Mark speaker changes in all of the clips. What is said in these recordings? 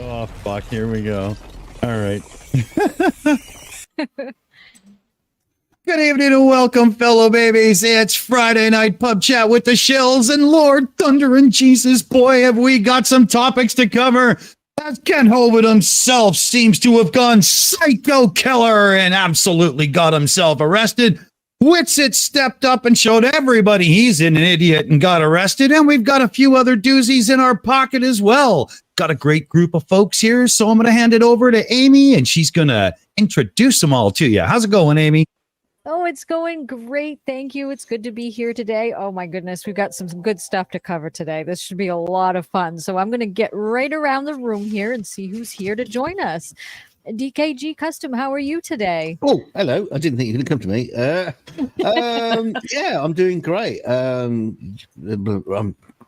Speaker 1: Oh, fuck. Here we go. All right. Good evening and welcome, fellow babies. It's Friday night pub chat with the Shills, and Lord Thunder and Jesus, boy, have we got some topics to cover. As Ken Hovind himself seems to have gone psycho killer and absolutely got himself arrested. Witsit stepped up and showed everybody he's an idiot and got arrested. And we've got a few other doozies in our pocket as well. Got a great group of folks here, so I'm going to hand it over to Aimee, and she's going to introduce them all to you. How's it going, Aimee?
Speaker 2: Oh, it's going great. Thank you. It's good to be here today. Oh, my goodness. We've got some good stuff to cover today. This should be a lot of fun. So I'm going to get right around the room here and see who's here to join us. DKG Custom, how are you today?
Speaker 3: Oh, hello. I didn't think you were going to come to me. Yeah, I'm doing great. I'm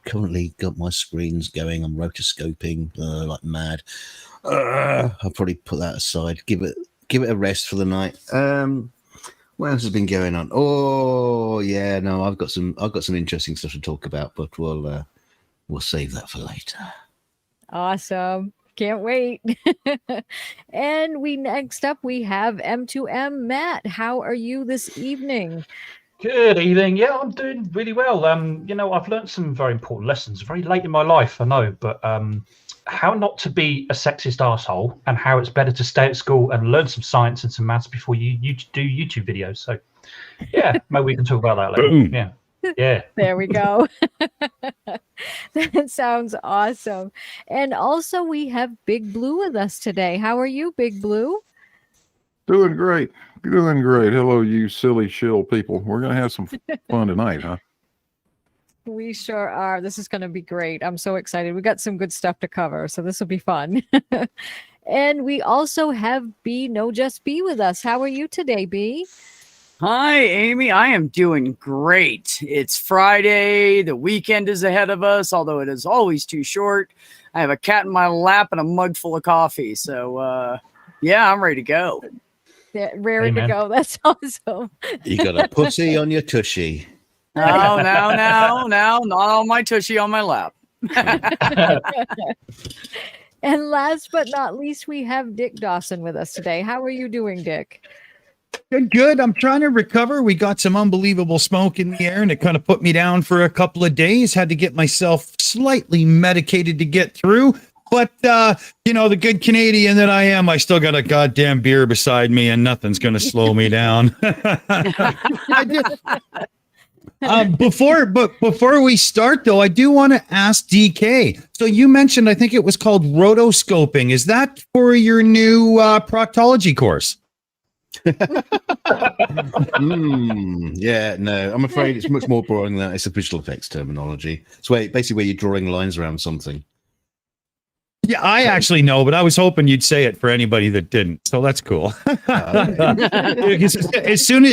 Speaker 3: currently got my screens going. I'm rotoscoping like mad. I'll probably put that aside. Give it a rest for the night. What else has been going on? Oh, yeah, no, I've got some interesting stuff to talk about, but we'll save that for later.
Speaker 2: Awesome. Can't wait. And next up we have M2M Matt. How are you this evening?
Speaker 4: Good evening. Yeah, I'm doing really well. I've learned some very important lessons very late in my life, I know, but how not to be a sexist arsehole and how it's better to stay at school and learn some science and some maths before you do YouTube videos. So, yeah, maybe we can talk about that later. Yeah.
Speaker 2: There we go. That sounds awesome. And also we have Big Blue with us today. How are you, Big Blue?
Speaker 5: Doing great. Hello, you silly shill people. We're going to have some fun tonight, huh?
Speaker 2: We sure are. This is going to be great. I'm so excited. We got some good stuff to cover, so this will be fun. And we also have B, NoJustBe with us. How are you today, B?
Speaker 6: Hi, Amy. I am doing great. It's Friday. The weekend is ahead of us, although it is always too short. I have a cat in my lap and a mug full of coffee. So, yeah, I'm ready to go.
Speaker 2: Yeah, raring to go. That's awesome.
Speaker 3: You got a pussy on your tushy.
Speaker 6: No, not on my tushy on my lap.
Speaker 2: And last but not least, we have Dick Dawson with us today. How are you doing, Dick?
Speaker 1: Good. I'm trying to recover. We got some unbelievable smoke in the air, and it kind of put me down for a couple of days. Had to get myself slightly medicated to get through. But, the good Canadian that I am, I still got a goddamn beer beside me, and nothing's going to slow me down. Before we start, though, I do want to ask DK. So you mentioned, I think it was called rotoscoping. Is that for your new proctology course?
Speaker 3: Yeah, no, I'm afraid it's much more boring than that. It's a visual effects terminology. It's basically where you're drawing lines around something.
Speaker 1: Yeah, I actually know, but I was hoping you'd say it for anybody that didn't. So that's cool. As soon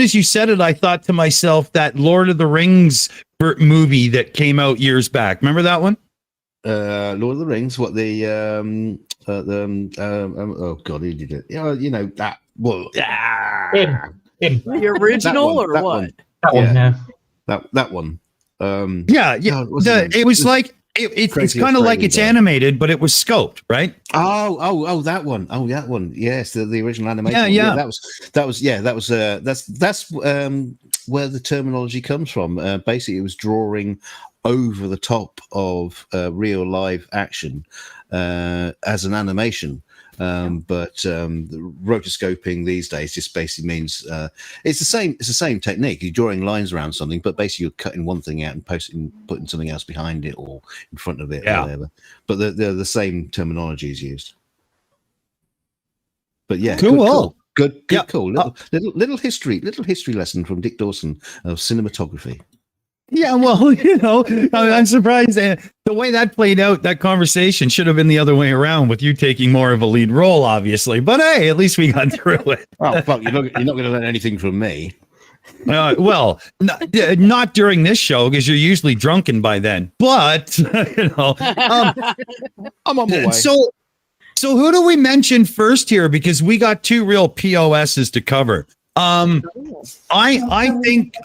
Speaker 1: as you said it, I thought to myself that Lord of the Rings movie that came out years back. Remember that one?
Speaker 3: Lord of the Rings. What oh God, who did it? That. Well,
Speaker 6: The original or what?
Speaker 4: That one, yeah.
Speaker 3: That one.
Speaker 1: It was like. It's kind of like it's animated, but it was scoped, right?
Speaker 3: Oh, that one. Oh, that one. Yes, the original animation.
Speaker 1: Yeah.
Speaker 3: That's where the terminology comes from. Basically, it was drawing over the top of real live action as an animation. But the rotoscoping these days just basically means it's the same technique. You're drawing lines around something, but basically you're cutting one thing out and putting something else behind it or in front of it or whatever. But the same terminology is used. But yeah,
Speaker 1: cool.
Speaker 3: Good, cool. Little history lesson from Dick Dawson of cinematography.
Speaker 1: Yeah, well, I'm surprised the way that played out. That conversation should have been the other way around, with you taking more of a lead role, obviously. But hey, at least we got through it.
Speaker 3: Oh fuck! You're not going to learn anything from me.
Speaker 1: Well, not during this show, because you're usually drunken by then. But I'm
Speaker 3: on my way.
Speaker 1: So who do we mention first here? Because we got two real POSs to cover. I think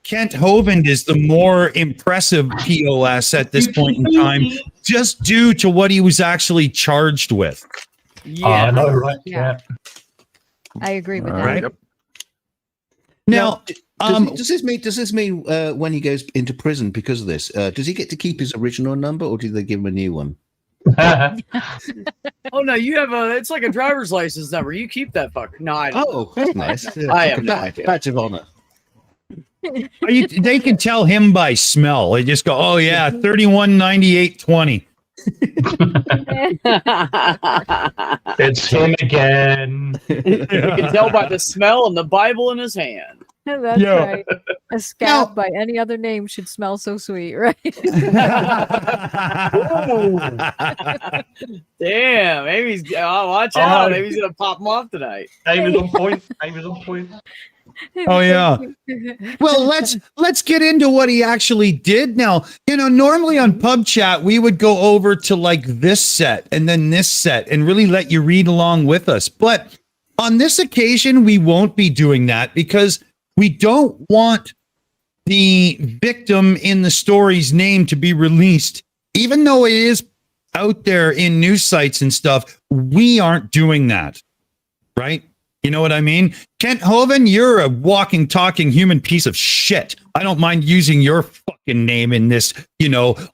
Speaker 1: Kent Hovind is the more impressive POS at this point in time, just due to what he was actually charged with.
Speaker 4: Yeah, I know, right? Yeah.
Speaker 2: I agree with that.
Speaker 1: Right. Now,
Speaker 3: does this mean when he goes into prison because of this, does he get to keep his original number, or do they give him a new one?
Speaker 6: Oh no, you have it's like a driver's license number. You keep that fuck. No, I don't.
Speaker 3: Oh, that's nice. Yeah.
Speaker 6: I have no idea.
Speaker 3: Badge of honor.
Speaker 1: They can tell him by smell. They just go, oh yeah, 319820.
Speaker 4: It's him again.
Speaker 6: You can tell by the smell and the Bible in his hand.
Speaker 2: That's right. A scab by any other name should smell so sweet, right?
Speaker 6: Damn, Amy's watch out. Amy's gonna pop him off tonight.
Speaker 4: Amy's on point.
Speaker 1: Oh yeah. Well, let's get into what he actually did. Now, normally on PubChat we would go over to like this set and then this set and really let you read along with us. But on this occasion, we won't be doing that because we don't want the victim in the story's name to be released. Even though it is out there in news sites and stuff, we aren't doing that. Right? You know what I mean? Kent Hovind, you're a walking, talking human piece of shit. I don't mind using your fucking name in this,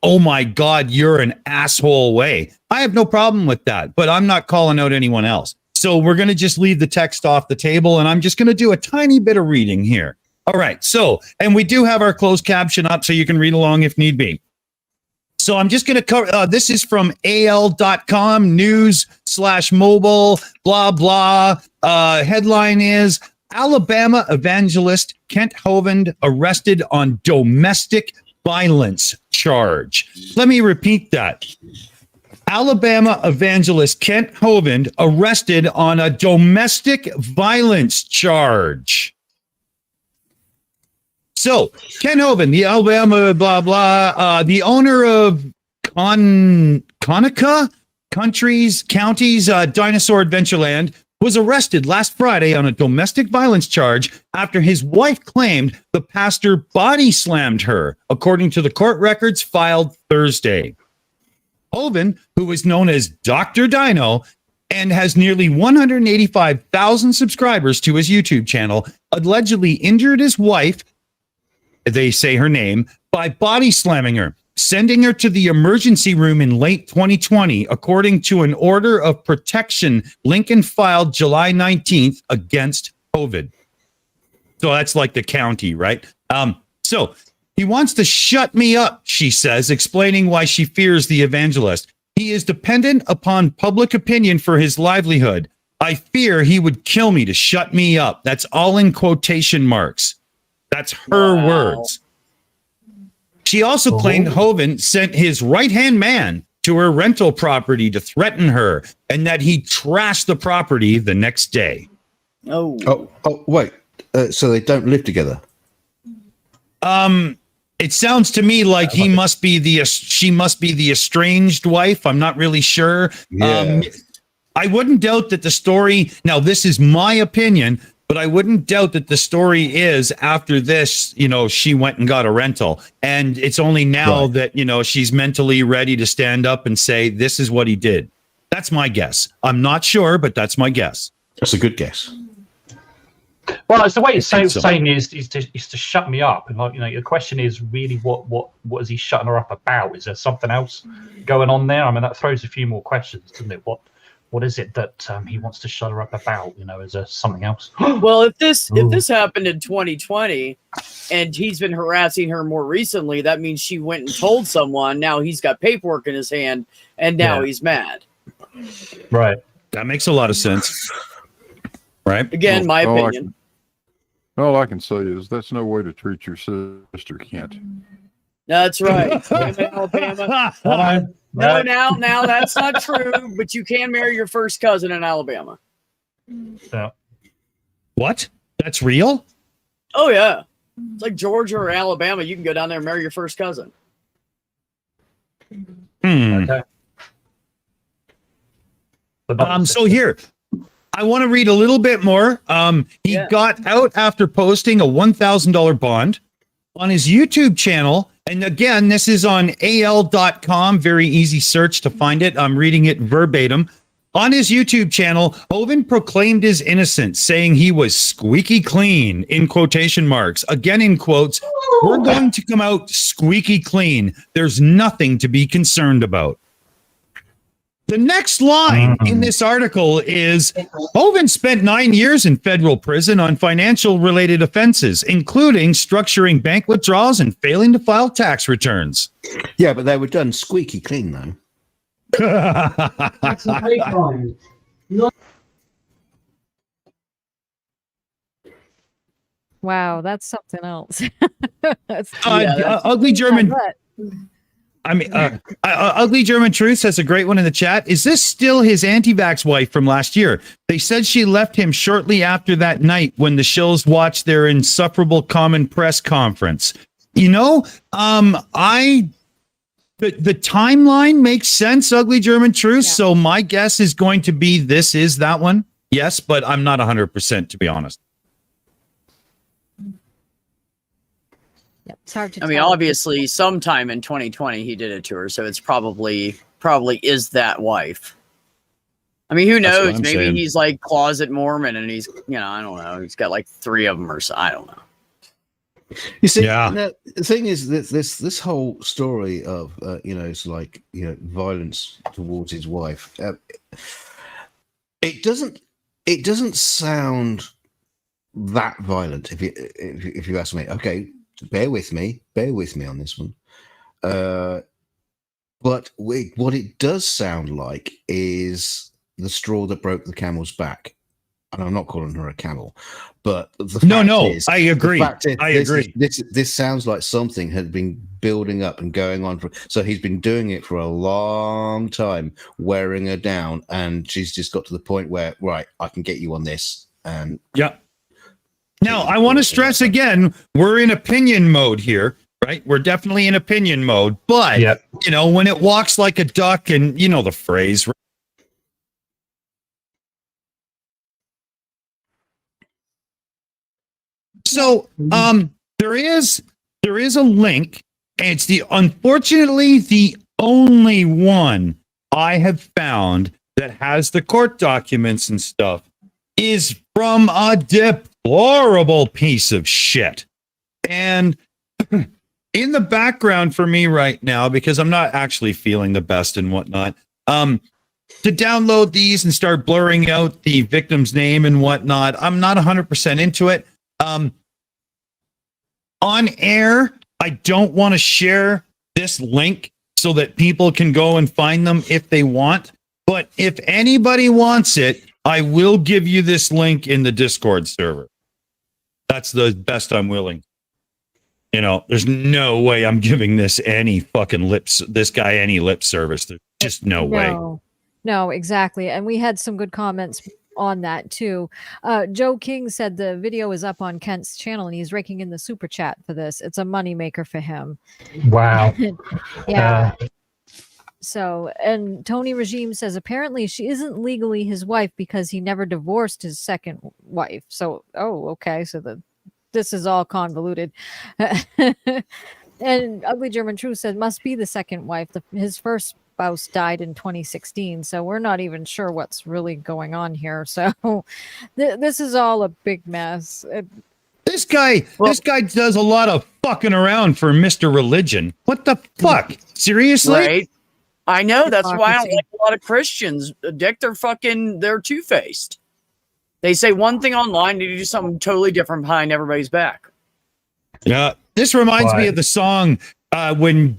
Speaker 1: oh my God, you're an asshole way. I have no problem with that, but I'm not calling out anyone else. So we're going to just leave the text off the table, and I'm just going to do a tiny bit of reading here. All right. So, and we do have our closed caption up so you can read along if need be. So I'm just going to cover, this is from al.com, news/mobile, blah, blah. Headline is, Alabama evangelist Kent Hovind arrested on domestic violence charge. Let me repeat that. Alabama evangelist Kent Hovind arrested on a domestic violence charge. So, Kent Hovind, the Alabama the owner of Conaca Counties Dinosaur Adventureland, was arrested last Friday on a domestic violence charge after his wife claimed the pastor body slammed her, according to the court records filed Thursday. Hovind, who is known as Dr. Dino and has nearly 185,000 subscribers to his YouTube channel, allegedly injured his wife, they say her name, by body slamming her, sending her to the emergency room in late 2020, according to an order of protection Lincoln filed July 19th against Hovind. So that's like the county, right? So he wants to shut me up, she says, explaining why she fears the evangelist. He is dependent upon public opinion for his livelihood. I fear he would kill me to shut me up. That's all in quotation marks. That's her words. She also claimed Hovind sent his right-hand man to her rental property to threaten her and that he trashed the property the next day.
Speaker 3: Oh, wait. So they don't live together?
Speaker 1: It sounds to me like she must be the estranged wife. I'm not really sure.
Speaker 3: Yeah.
Speaker 1: I wouldn't doubt that the story, now this is my opinion, but I wouldn't doubt that the story is after this, she went and got a rental. And it's only now that, she's mentally ready to stand up and say, this is what he did. That's my guess. I'm not sure, but that's my guess.
Speaker 3: That's a good guess.
Speaker 4: Well, it's the way it's saying is to shut me up, and the question is really what is he shutting her up about? Is there something else going on there? I mean, that throws a few more questions, doesn't it? What is it that he wants to shut her up about? Is there something else?
Speaker 6: Well, if this happened in 2020, and he's been harassing her more recently, that means she went and told someone. Now he's got paperwork in his hand, and now he's mad.
Speaker 4: Right.
Speaker 1: That makes a lot of sense. Right.
Speaker 6: Again, my opinion.
Speaker 5: All I can say is that's no way to treat your sister, Kent.
Speaker 6: That's right. Alabama. No, now that's not true. But you can marry your first cousin in Alabama.
Speaker 4: Yeah.
Speaker 1: What? That's real?
Speaker 6: Oh yeah, it's like Georgia or Alabama. You can go down there and marry your first cousin.
Speaker 4: Okay.
Speaker 1: So here, I want to read a little bit more. He got out after posting a $1,000 bond on his YouTube channel. And again, this is on al.com. Very easy search to find it. I'm reading it verbatim. On his YouTube channel, Hovind proclaimed his innocence, saying he was squeaky clean, in quotation marks. Again, in quotes, we're going to come out squeaky clean. There's nothing to be concerned about. The next line in this article is, Hovind spent 9 years in federal prison on financial-related offenses, including structuring bank withdrawals and failing to file tax returns.
Speaker 3: Yeah, but they were done squeaky clean, though.
Speaker 2: Wow, that's something else.
Speaker 1: Ugly German... Ugly German Truth has a great one in the chat. Is this still his anti-vax wife from last year? They said she left him shortly after that night when the Shills watched their insufferable common press conference. The timeline makes sense, Ugly German Truth. Yeah. So my guess is going to be this is that one. Yes, but I'm not 100% to be honest.
Speaker 2: It's hard to
Speaker 6: I mean, obviously, sometime in 2020 he did it to her, so it's probably is that wife. I mean, who knows? Maybe he's like closet Mormon, and he's I don't know. He's got like 3 of them or so. I don't know.
Speaker 3: You see, the thing is that this whole story of it's like violence towards his wife. It doesn't sound that violent if you ask me. Okay. Bear with me on this one. But what it does sound like is the straw that broke the camel's back. and I'm not calling her a camel, but the
Speaker 1: No,
Speaker 3: fact is,
Speaker 1: I agree.
Speaker 3: the fact is,
Speaker 1: I agree.
Speaker 3: This sounds like something had been building up and going on so he's been doing it for a long time, wearing her down, and she's just got to the point where, right, I can get you on this. And
Speaker 1: yeah. Now, I want to stress again, we're in opinion mode here, right? We're definitely in opinion mode, but, you know, when it walks like a duck, and you know the phrase. So, there is a link, and it's unfortunately the only one I have found that has the court documents and stuff, is from a deplorable piece of shit. And in the background for me right now, because I'm not actually feeling the best and whatnot, to download these and start blurring out the victim's name and whatnot, I'm not 100% into it. On air, I don't want to share this link so that people can go and find them if they want. But if anybody wants it, I will give you this link in the Discord server. That's the best I'm willing. You know, there's no way I'm giving this guy any lip service. There's just no way.
Speaker 2: No, exactly. And we had some good comments on that too. Joe King said the video is up on Kent's channel and he's raking in the super chat for this. It's a moneymaker for him.
Speaker 4: Wow.
Speaker 2: Yeah. So, and Tony Regime says apparently she isn't legally his wife because he never divorced his second wife. So, okay. So this is all convoluted. And Ugly German Truth said must be the second wife. His first spouse died in 2016, so we're not even sure what's really going on here. So this is all a big mess.
Speaker 1: This guy does a lot of fucking around for Mr. Religion. What the fuck? Seriously?
Speaker 6: Right. I know. That's why I don't like a lot of Christians. Dick, they're two-faced. They say one thing online, they do something totally different behind everybody's back.
Speaker 1: Yeah. This reminds me of the song when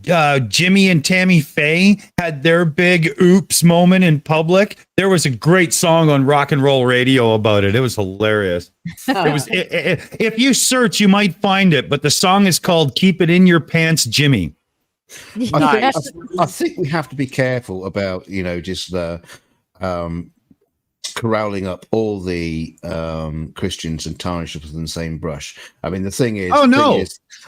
Speaker 1: Jimmy and Tammy Faye had their big oops moment in public. There was a great song on rock and roll radio about it. It was hilarious. If you search, you might find it, but the song is called Keep It In Your Pants, Jimmy.
Speaker 3: I think we have to be careful about, just corralling up all the Christians and tarnish them with the same brush. I mean, the thing is,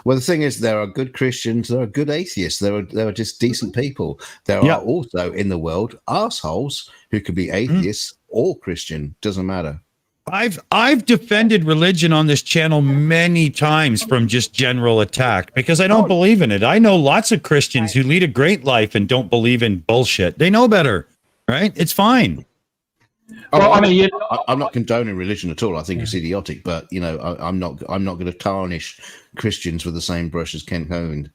Speaker 3: the thing is, there are good Christians, there are good atheists, there are just decent people. There are also in the world assholes who could be atheists or Christian, doesn't matter.
Speaker 1: I've defended religion on this channel many times from just general attack because I don't believe in it. I know lots of Christians who lead a great life and don't believe in bullshit. They know better, right? It's fine.
Speaker 3: Well, I'm not condoning religion at all. I think it's idiotic, but I'm not going to tarnish Christians with the same brush as Ken Hovind.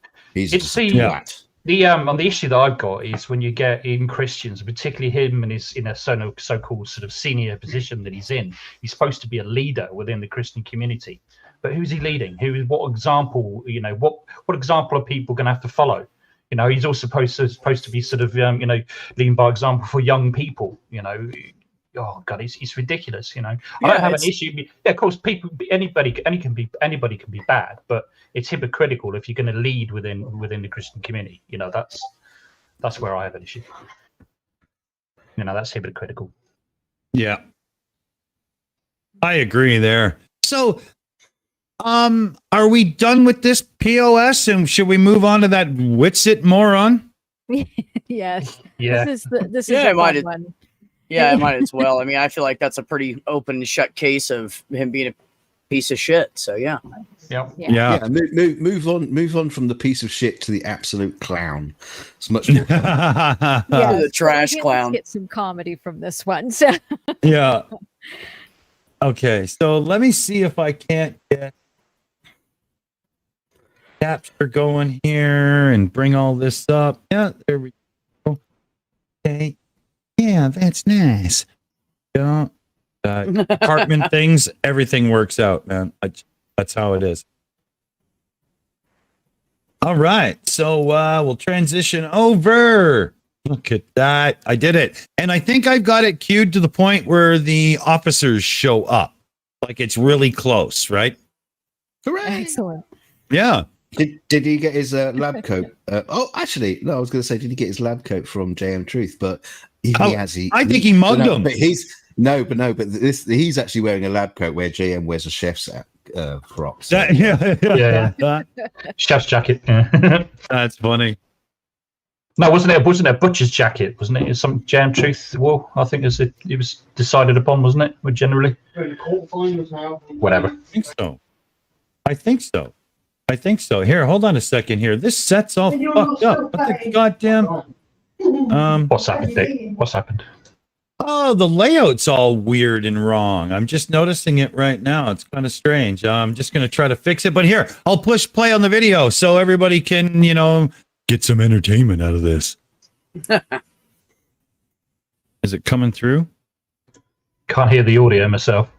Speaker 4: On the issue that I've got is when you get in Christians, particularly him and his in a so-called sort of senior position that he's in. He's supposed to be a leader within the Christian community, but who's he leading? What example? What example are people going to have to follow? He's also supposed to be sort of leading by example for young people. Oh God, it's ridiculous. I don't have an issue. Yeah, of course, anybody can be bad, but it's hypocritical if you're going to lead within the Christian community. That's where I have an issue. That's hypocritical.
Speaker 1: Yeah, I agree there. So, are we done with this POS, and should we move on to that Witsit moron?
Speaker 2: Yes.
Speaker 4: Yeah.
Speaker 2: This is a fun one.
Speaker 6: Yeah, I might as well. I mean, I feel like that's a pretty open and shut case of him being a piece of shit. So yeah.
Speaker 3: Move on from the piece of shit to the absolute clown. It's much more fun.
Speaker 6: The trash clown.
Speaker 2: Let's get some comedy from this one. So.
Speaker 1: Yeah. Okay, so let me see if I can't get capture going here and bring all this up. Yeah, there we go. Okay. Yeah, that's nice. Apartment things, everything works out, man. That's how it is. All right, so we'll transition over. Look at that. I did it. And I think I've got it queued to the point where the officers show up. Like it's really close, right?
Speaker 3: Hooray!
Speaker 2: Excellent.
Speaker 1: Yeah.
Speaker 3: Did he get his lab coat? Actually, no. I was going to say, did he get his lab coat from JM Truth? But he has.
Speaker 1: I think he mugged him.
Speaker 3: But he's he's actually wearing a lab coat where JM wears a chef's frock. So.
Speaker 4: Yeah. Chef's jacket. Yeah.
Speaker 1: That's funny.
Speaker 4: No, wasn't it a butcher's jacket? Wasn't it? Some Jam Truth wool. I think it was decided upon, wasn't it? Generally. Whatever.
Speaker 1: I think so. Here, hold on a second. Here, this set's all fucked up. What the goddamn?
Speaker 4: What's happened, Dick? What's happened?
Speaker 1: Oh, the layout's all weird and wrong. I'm just noticing it right now. It's kind of strange. I'm just going to try to fix it. But here, I'll push play on the video so everybody can, get some entertainment out of this. Is it coming through?
Speaker 4: Can't hear the audio myself.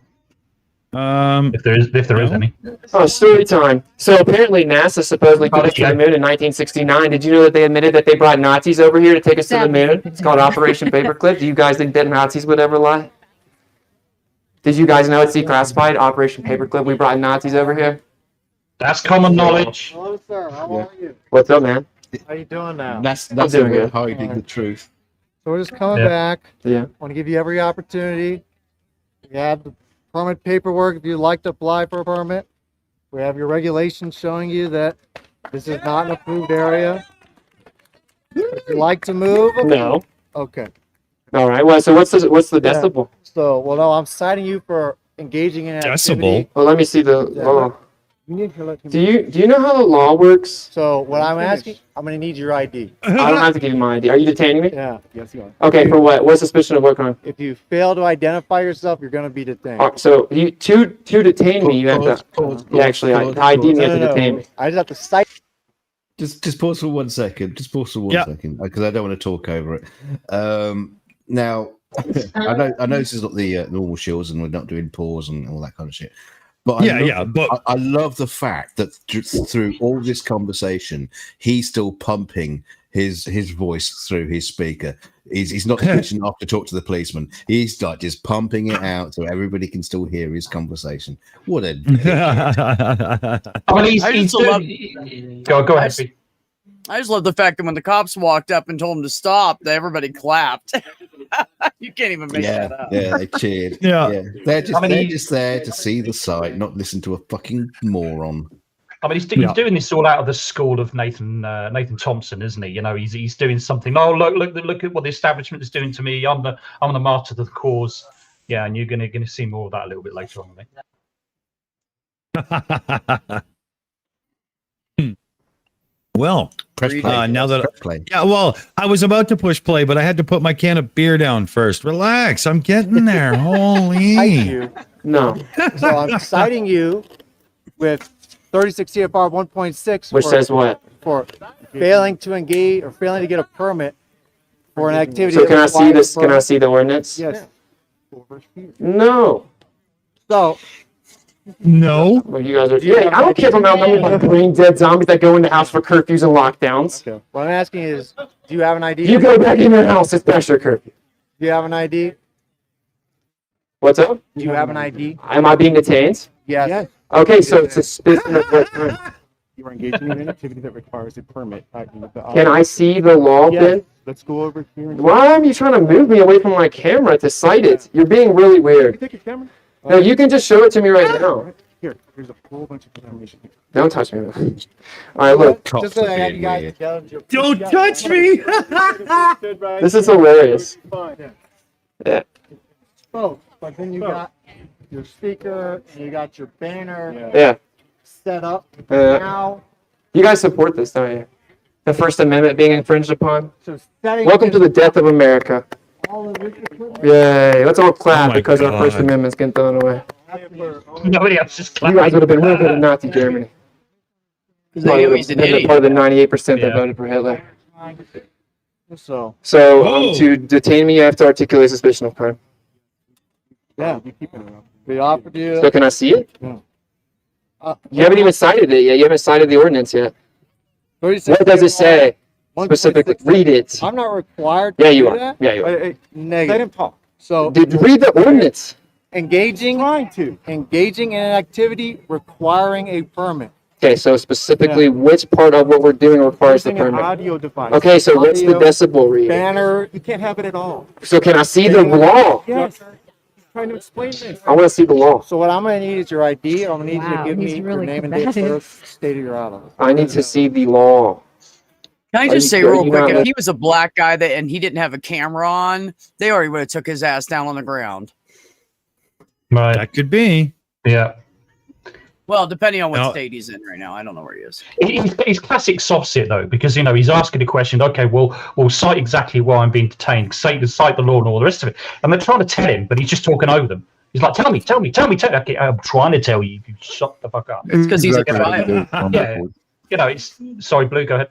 Speaker 4: If there is any.
Speaker 7: Oh, story time. So apparently NASA supposedly put us to the moon in 1969. Did you know that they admitted that they brought Nazis over here to take us to the moon? It's called Operation Paperclip. Do you guys think that Nazis would ever lie? Did you guys know it's declassified? Operation Paperclip. We brought Nazis over here.
Speaker 4: That's common knowledge.
Speaker 8: Hello, sir. How are you?
Speaker 7: What's up, man?
Speaker 8: How you doing now?
Speaker 3: That's
Speaker 7: doing good.
Speaker 3: hiding the truth.
Speaker 8: So we're just coming back.
Speaker 7: Yeah.
Speaker 8: Want to give you every opportunity. We have the permit paperwork if you'd like to apply for a permit. We have your regulations showing you that this is not an approved area. If you'd like to move.
Speaker 7: No.
Speaker 8: Okay.
Speaker 7: All right. Well, so what's the decibel?
Speaker 8: So, well, no, I'm citing you for engaging in activity.
Speaker 1: Decibel?
Speaker 7: Well, let me see the law.
Speaker 8: You need to let me-
Speaker 7: Do you know how the law works?
Speaker 8: So what I'm asking, I'm going to need your ID.
Speaker 7: I don't have to give you my ID. Are you detaining me?
Speaker 8: Yeah. Yes, you are.
Speaker 7: Okay. For what? What suspicion of what crime?
Speaker 8: If you fail to identify yourself, you're going to be detained.
Speaker 7: So to detain me, you have to. Yeah, actually, ID me, you have to detain me.
Speaker 8: I just have to cite.
Speaker 3: Just pause for 1 second. Just pause for one second because I don't want to talk over it. Now, I know this is not the normal Shills and we're not doing pause and all that kind of shit. But I love the fact that through all this conversation, he's still pumping his voice through his speaker. He's not switching off to talk to the policeman. He's like just pumping it out so everybody can still hear his conversation. What a
Speaker 4: Go ahead. Pete.
Speaker 6: I just love the fact that when the cops walked up and told him to stop, that everybody clapped. You can't even make that up.
Speaker 3: Yeah, they cheered.
Speaker 1: Yeah.
Speaker 3: They're just there to see the sight, not listen to a fucking moron.
Speaker 4: I mean, he's doing this all out of the school of Nathan Thompson, isn't he? He's doing something. Oh, look at what the establishment is doing to me. I'm the martyr to the cause. Yeah, and you're gonna see more of that a little bit later on, I think.
Speaker 1: Well,
Speaker 3: Press play.
Speaker 1: now that
Speaker 3: Press play.
Speaker 1: I was about to push play, but I had to put my can of beer down first. Relax, I'm getting there. Holy.
Speaker 8: Cite you.
Speaker 7: No.
Speaker 8: So I'm citing you with 36 CFR 1.6,
Speaker 7: Which says what?
Speaker 8: for failing to engage or failing to get a permit for an activity.
Speaker 7: So
Speaker 8: that
Speaker 7: can I see
Speaker 8: requires
Speaker 7: this?
Speaker 8: a
Speaker 7: Can I
Speaker 8: permit.
Speaker 7: see the ordinance?
Speaker 8: Yes.
Speaker 7: No.
Speaker 8: So
Speaker 1: No.
Speaker 7: Well, you guys are. Yeah, I don't care if I'm outnumbered by brain dead zombies that go in the house for curfews and lockdowns.
Speaker 8: okay. What I'm asking is, do you have an ID?
Speaker 7: You go back in your house. It's past your curfew.
Speaker 8: Do you have an ID?
Speaker 7: What's up?
Speaker 8: Do you have an ID?
Speaker 7: Am I being detained?
Speaker 8: Yes.
Speaker 7: Okay, so it's suspicion of what crime?
Speaker 9: You are engaging in an activity that requires a permit.
Speaker 7: Can I see the law,
Speaker 9: Yes.
Speaker 7: then?
Speaker 9: Let's go over here.
Speaker 7: Why are you trying to move me away from my camera to cite it? You're being really
Speaker 9: Can you
Speaker 7: weird.
Speaker 9: take your camera?
Speaker 7: No, you can just show it to me right now.
Speaker 9: Here's a whole bunch of information.
Speaker 7: Don't touch me. All right, look.
Speaker 8: Just so I have you guys
Speaker 3: Weird.
Speaker 8: challenge your-
Speaker 1: Don't touch me.
Speaker 7: This is hilarious. Yeah.
Speaker 8: Oh, but then you got your speaker and you got your banner
Speaker 7: Yeah.
Speaker 8: set up.
Speaker 7: Uh,
Speaker 8: Now,
Speaker 7: You guys support this, don't you? The First Amendment being infringed upon?
Speaker 8: so setting
Speaker 7: Welcome to the death of America.
Speaker 8: all of this equipment.
Speaker 7: Yay. Let's all clap
Speaker 1: my
Speaker 7: because our First
Speaker 1: God.
Speaker 7: Amendment's getting thrown away.
Speaker 4: Nobody else is
Speaker 7: You
Speaker 4: clapping.
Speaker 7: guys would have been real good in Nazi Germany.
Speaker 6: They knew he's an idiot.
Speaker 7: Part of the 98% that
Speaker 4: Yeah.
Speaker 7: voted for Hitler.
Speaker 8: So,
Speaker 7: So
Speaker 1: Whoa.
Speaker 7: to detain me, you have to articulate suspicion of crime.
Speaker 8: yeah, we offered you.
Speaker 7: So can I see it?
Speaker 8: uh,
Speaker 7: You haven't even cited it yet. You haven't cited the ordinance yet.
Speaker 8: 36
Speaker 7: What does it say? Specifically, read it.
Speaker 8: I'm not required to
Speaker 7: Yeah,
Speaker 8: do
Speaker 7: you are.
Speaker 8: that.
Speaker 7: Yeah, you are.
Speaker 9: Let
Speaker 8: Negative.
Speaker 9: him talk.
Speaker 8: So
Speaker 7: Dude, read the ordinance.
Speaker 8: engaging
Speaker 9: Trying to.
Speaker 8: in an activity requiring a permit.
Speaker 7: Okay, so specifically, which part of what we're doing requires the
Speaker 9: Using an
Speaker 7: permit?
Speaker 9: audio device.
Speaker 7: Okay, so what's the
Speaker 8: Audio,
Speaker 7: decibel reading?
Speaker 8: Banner.
Speaker 9: You can't have it at all.
Speaker 7: So can I see the law?
Speaker 9: Yes. He's trying to explain this.
Speaker 7: I want to see the law.
Speaker 8: So what I'm going to need is your ID. I'm going to need you
Speaker 2: Wow,
Speaker 8: to give
Speaker 2: he's
Speaker 8: me your
Speaker 2: really
Speaker 8: name and date of
Speaker 2: combative.
Speaker 8: birth, state of your island.
Speaker 7: I need to see the law.
Speaker 6: Can I
Speaker 7: Are
Speaker 6: just
Speaker 7: you
Speaker 6: say
Speaker 7: sure
Speaker 6: real
Speaker 7: you're
Speaker 6: quick,
Speaker 7: not
Speaker 6: if
Speaker 7: let-
Speaker 6: he was a black guy and he didn't have a camera on, they already would have took his ass down on the ground.
Speaker 4: Right.
Speaker 1: That could be.
Speaker 4: Yeah.
Speaker 6: Well, depending on what
Speaker 1: Now-
Speaker 6: state he's in right now, I don't know where he is.
Speaker 4: He's classic soft sit though, because he's asking the question. Okay, we'll cite exactly why I'm being detained. Cite the law and all the rest of it. And they're trying to tell him, but he's just talking over them. He's like, tell me. Okay, I'm trying to tell you. You shut the fuck up.
Speaker 6: It's 'cause he's a
Speaker 5: Exactly what he
Speaker 6: child.
Speaker 5: does on
Speaker 4: Yeah.
Speaker 5: Discord.
Speaker 4: It's sorry, Blue. Go ahead.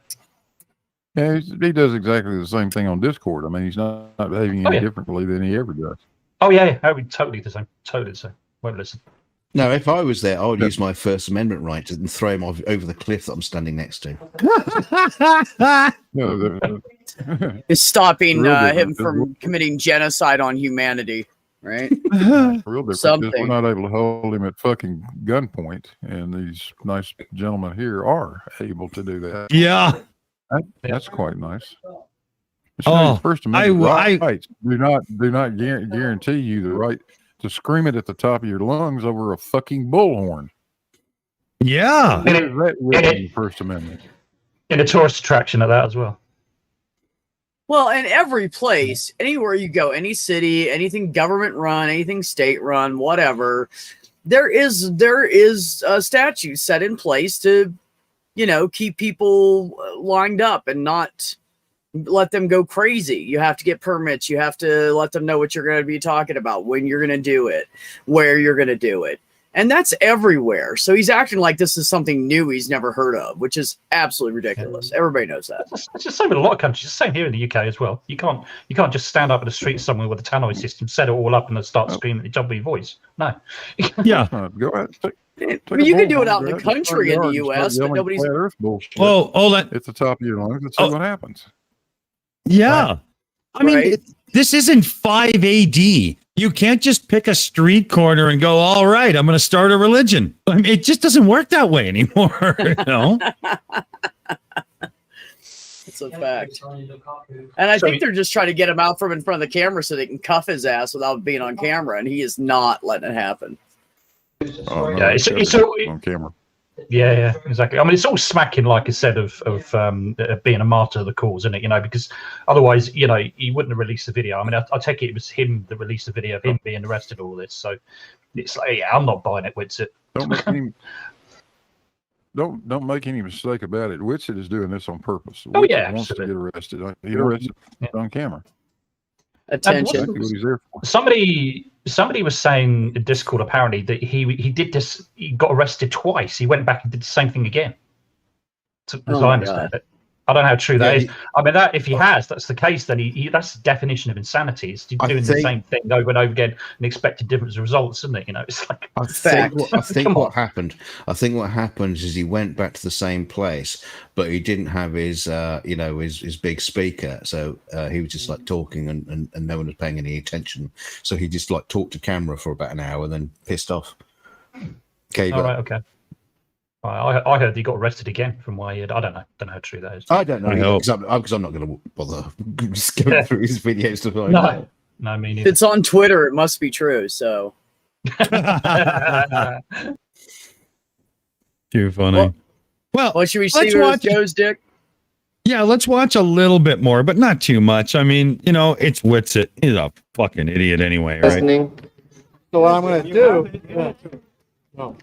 Speaker 5: Yeah, he does exactly the same thing on Discord. I mean, he's not behaving
Speaker 4: Oh,
Speaker 5: any
Speaker 4: yeah.
Speaker 5: differently than he ever does.
Speaker 4: Oh yeah, I would totally the same. Totally the same. Won't listen.
Speaker 3: No, if I was there, I would use my First Amendment right and throw him over the cliff that I'm standing next to.
Speaker 5: No, the-
Speaker 6: Is stopping
Speaker 5: Real
Speaker 6: him
Speaker 5: difference is
Speaker 6: from committing genocide on humanity, right?
Speaker 5: the real difference is
Speaker 6: Something.
Speaker 5: we're not able to hold him at fucking gunpoint, and these nice gentlemen here are able to do that.
Speaker 1: Yeah.
Speaker 5: That's quite nice. It's
Speaker 1: Oh,
Speaker 5: not his First Amendment
Speaker 1: I-
Speaker 5: rights do not guarantee you the right to scream it at the top of your lungs over a fucking bullhorn.
Speaker 1: Yeah.
Speaker 4: And
Speaker 5: Where is that written in the First Amendment?
Speaker 4: In a tourist attraction at that as well.
Speaker 6: Well, in every place, anywhere you go, any city, anything government run, anything state run, whatever, there is a statute set in place to, keep people lined up and not let them go crazy. You have to get permits. You have to let them know what you're going to be talking about, when you're going to do it, where you're going to do it. And that's everywhere. So he's acting like this is something new he's never heard of, which is absolutely ridiculous. Everybody knows that.
Speaker 4: It's the same in a lot of countries. It's the same here in the UK as well. You can't just stand up in the street somewhere with a tannoy system, set it all up, and then start screaming at the top of your voice. No.
Speaker 1: Yeah.
Speaker 5: Go ahead.
Speaker 6: I mean, you can do it out in the country in the US, but nobody's.
Speaker 5: Earth bullshit
Speaker 1: Oh, hold on.
Speaker 5: at the top of your lungs and see what happens.
Speaker 1: Yeah. I mean,
Speaker 6: Right.
Speaker 1: this isn't 5 AD. You can't just pick a street corner and go, all right, I'm going to start a religion. I mean, it just doesn't work that way anymore.
Speaker 6: It's a fact. And I think they're just trying to get him out from in front of the camera so they can cuff his ass without being on camera, and he is not letting it happen.
Speaker 5: Oh, no,
Speaker 4: Yeah, it's all,
Speaker 5: on camera.
Speaker 4: yeah, exactly. I mean, it's all smacking, like I said, of being a martyr of the cause, isn't it? Because otherwise, he wouldn't have released the video. I mean, I take it was him that released the video of him being arrested, all this. So it's like, yeah, I'm not buying it, Witsit.
Speaker 5: Don't make any mistake about it. Witsit is doing this on purpose.
Speaker 4: Oh,
Speaker 5: Witsit
Speaker 4: yeah,
Speaker 5: wants to get
Speaker 4: absolutely.
Speaker 5: arrested. He arrested on camera.
Speaker 6: Attention.
Speaker 5: Exactly what he's there for.
Speaker 4: Somebody was saying in Discord apparently that he did this. He got arrested twice. He went back and did the same thing again. As
Speaker 6: Oh
Speaker 4: I
Speaker 6: my
Speaker 4: understand it. I don't know how true that
Speaker 3: Yeah,
Speaker 4: is. I mean, that if that's the case, then that's the definition of insanity. It's doing the same thing over and over again and expecting different results, isn't it? It's like
Speaker 3: I
Speaker 6: Fact.
Speaker 3: think what happened is he went back to the same place, but he didn't have his his big speaker, so he was just like talking and no one was paying any attention. So he just like talked to camera for about an hour and then pissed off. Okay,
Speaker 4: all right, okay. I heard he got arrested again from what I heard. I don't know how true that is.
Speaker 3: I don't know
Speaker 1: I hope.
Speaker 3: because I'm not going to bother just going through his videos to find out.
Speaker 4: No, me
Speaker 6: If
Speaker 4: neither.
Speaker 6: it's on Twitter, it must be true. So
Speaker 1: Too funny. Well,
Speaker 6: what should we see
Speaker 1: let's
Speaker 6: with
Speaker 1: watch-
Speaker 6: Joe's dick?
Speaker 1: yeah, let's watch a little bit more, but not too much. I mean, it's Witsit. He's a fucking idiot anyway, right?
Speaker 7: Listening.
Speaker 8: So what I'm going to do? No.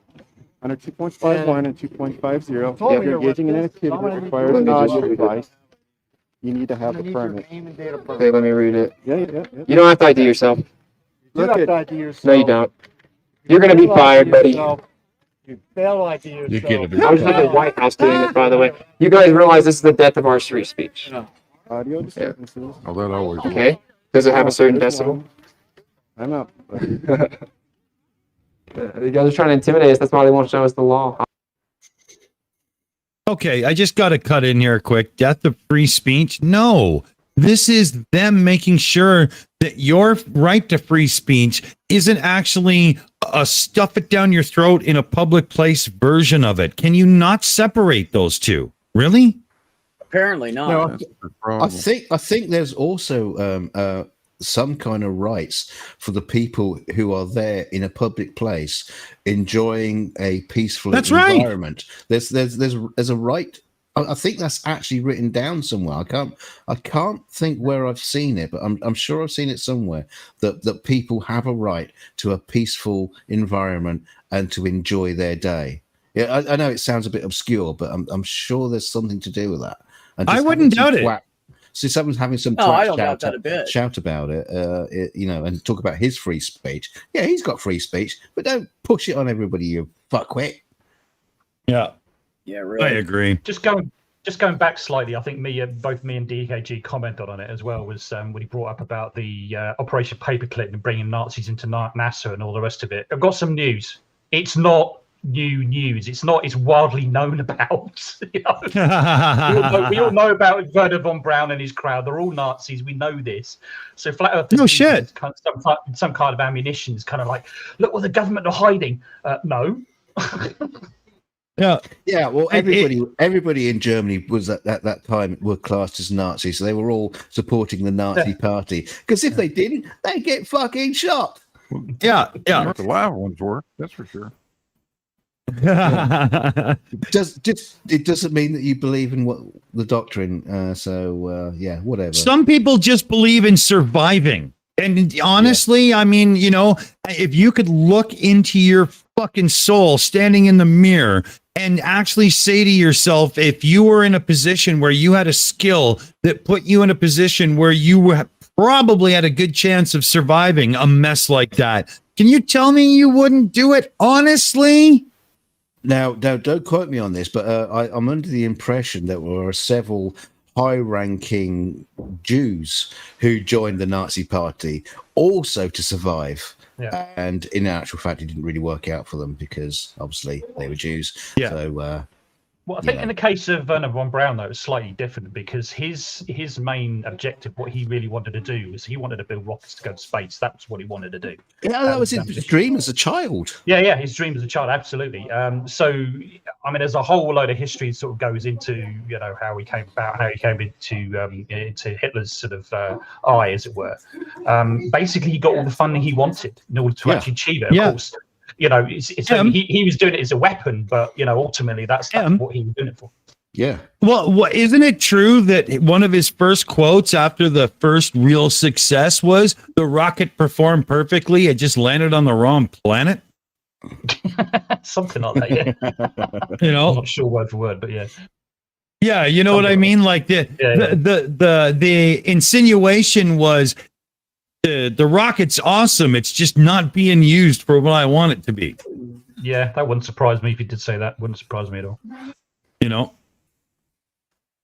Speaker 9: Under 2.51 and 2.50,
Speaker 8: Told
Speaker 9: if
Speaker 8: me
Speaker 9: you're
Speaker 8: you're
Speaker 9: engaging in an
Speaker 8: with this.
Speaker 9: activity
Speaker 8: I'm
Speaker 9: that
Speaker 8: gonna
Speaker 9: requires
Speaker 7: need
Speaker 9: an
Speaker 7: to
Speaker 9: audio
Speaker 7: read it.
Speaker 9: device, you need to
Speaker 8: I'm
Speaker 9: have
Speaker 8: gonna
Speaker 9: the
Speaker 8: need your
Speaker 9: permit.
Speaker 8: name and date of birth.
Speaker 7: Okay, let me read it.
Speaker 9: Yeah.
Speaker 7: You don't have to ID yourself.
Speaker 8: You
Speaker 9: Look
Speaker 8: have
Speaker 9: at-
Speaker 8: to ID yourself.
Speaker 7: No, you don't. You're gonna be
Speaker 8: You fail
Speaker 7: fired,
Speaker 8: ID
Speaker 7: buddy.
Speaker 8: yourself. You fail ID yourself.
Speaker 3: You're gonna be-
Speaker 7: I was at the White House doing it, by the way. You guys realize this is the death of our free speech.
Speaker 9: Audio disturbances.
Speaker 5: Oh, that always.
Speaker 7: Okay? Does it have a certain
Speaker 9: There's
Speaker 7: decibel?
Speaker 9: one. I'm up.
Speaker 7: You guys are trying to intimidate us. That's why they won't show us the law.
Speaker 1: Okay, I just got to cut in here quick. Death of free speech? No. This is them making sure that your right to free speech isn't actually a stuff it down your throat in a public place version of it. Can you not separate those two? Really?
Speaker 6: Apparently not.
Speaker 9: No,
Speaker 5: That's the problem.
Speaker 3: I think there's also some kind of rights for the people who are there in a public place enjoying a peaceful
Speaker 1: That's right.
Speaker 3: environment. There's a right. I think that's actually written down somewhere. I can't think where I've seen it, but I'm sure I've seen it somewhere that people have a right to a peaceful environment and to enjoy their day. Yeah, I know it sounds a bit obscure, but I'm sure there's something to do with that. And
Speaker 1: I
Speaker 3: just
Speaker 1: wouldn't
Speaker 3: having some
Speaker 1: doubt it.
Speaker 3: So someone's having some
Speaker 6: Oh, I
Speaker 3: twat
Speaker 6: don't doubt that a bit.
Speaker 3: shout about it, you know, and talk about his free speech. Yeah, he's got free speech, but don't push it on everybody, you fuckwit.
Speaker 1: Yeah,
Speaker 6: Yeah,
Speaker 1: I
Speaker 6: really.
Speaker 1: agree.
Speaker 4: Just going back slightly, I think both me and DKG commented on it as well. Was when he brought up about the Operation Paperclip and bringing Nazis into NASA and all the rest of it. I've got some news. It's not new news. It's widely known about. You know? we all know about Werner von Braun and his crowd. They're all Nazis. We know this. So Flat Earth.
Speaker 1: No shit.
Speaker 4: Kind of some kind of ammunition is kind of like, look what the government are hiding. No.
Speaker 1: Yeah.
Speaker 3: Yeah, well, everybody in Germany was at that time were classed as Nazis, so they were all supporting the Nazi party. Because if they didn't, they'd get fucking shot.
Speaker 1: Yeah.
Speaker 5: Not the live ones were, that's for sure.
Speaker 3: It doesn't mean that you believe in what the doctrine. So yeah, whatever.
Speaker 1: Some people just believe in surviving. And honestly, I mean, you know, if you could look into your fucking soul standing in the mirror and actually say to yourself, if you were in a position where you had a skill that put you in a position where you were probably had a good chance of surviving a mess like that, can you tell me you wouldn't do it honestly?
Speaker 3: Now, don't quote me on this, but I'm under the impression that there were several high-ranking Jews who joined the Nazi party also to survive.
Speaker 4: Yeah.
Speaker 3: And in actual fact, it didn't really work out for them because obviously they were Jews.
Speaker 1: Yeah.
Speaker 3: So,
Speaker 4: Well, I think in the case of Werner von Braun, though, it's slightly different because his main objective, what he really wanted to do, was he wanted to build rockets to go to space. That's what he wanted to do.
Speaker 3: yeah, that was his dream as a child.
Speaker 4: Yeah, his dream as a child, absolutely. So, I mean, there's a whole load of history sort of goes into, you know, how he came about, how he came into Hitler's sort of eye, as it were. Basically, he got all the funding he wanted in order to actually achieve it. Of course, you know, he was doing it as a weapon, but you know, ultimately, that's what he was doing it for.
Speaker 3: Yeah.
Speaker 1: Well, isn't it true that one of his first quotes after the first real success was the rocket performed perfectly? It just landed on the wrong planet.
Speaker 4: Something like that, yeah.
Speaker 1: You know,
Speaker 4: I'm not sure word for word, but yeah.
Speaker 1: Yeah, you know what I mean? Like the insinuation was the rocket's awesome. It's just not being used for what I want it to be.
Speaker 4: Yeah, that wouldn't surprise me if you did say that. Wouldn't surprise me at all.
Speaker 1: You know.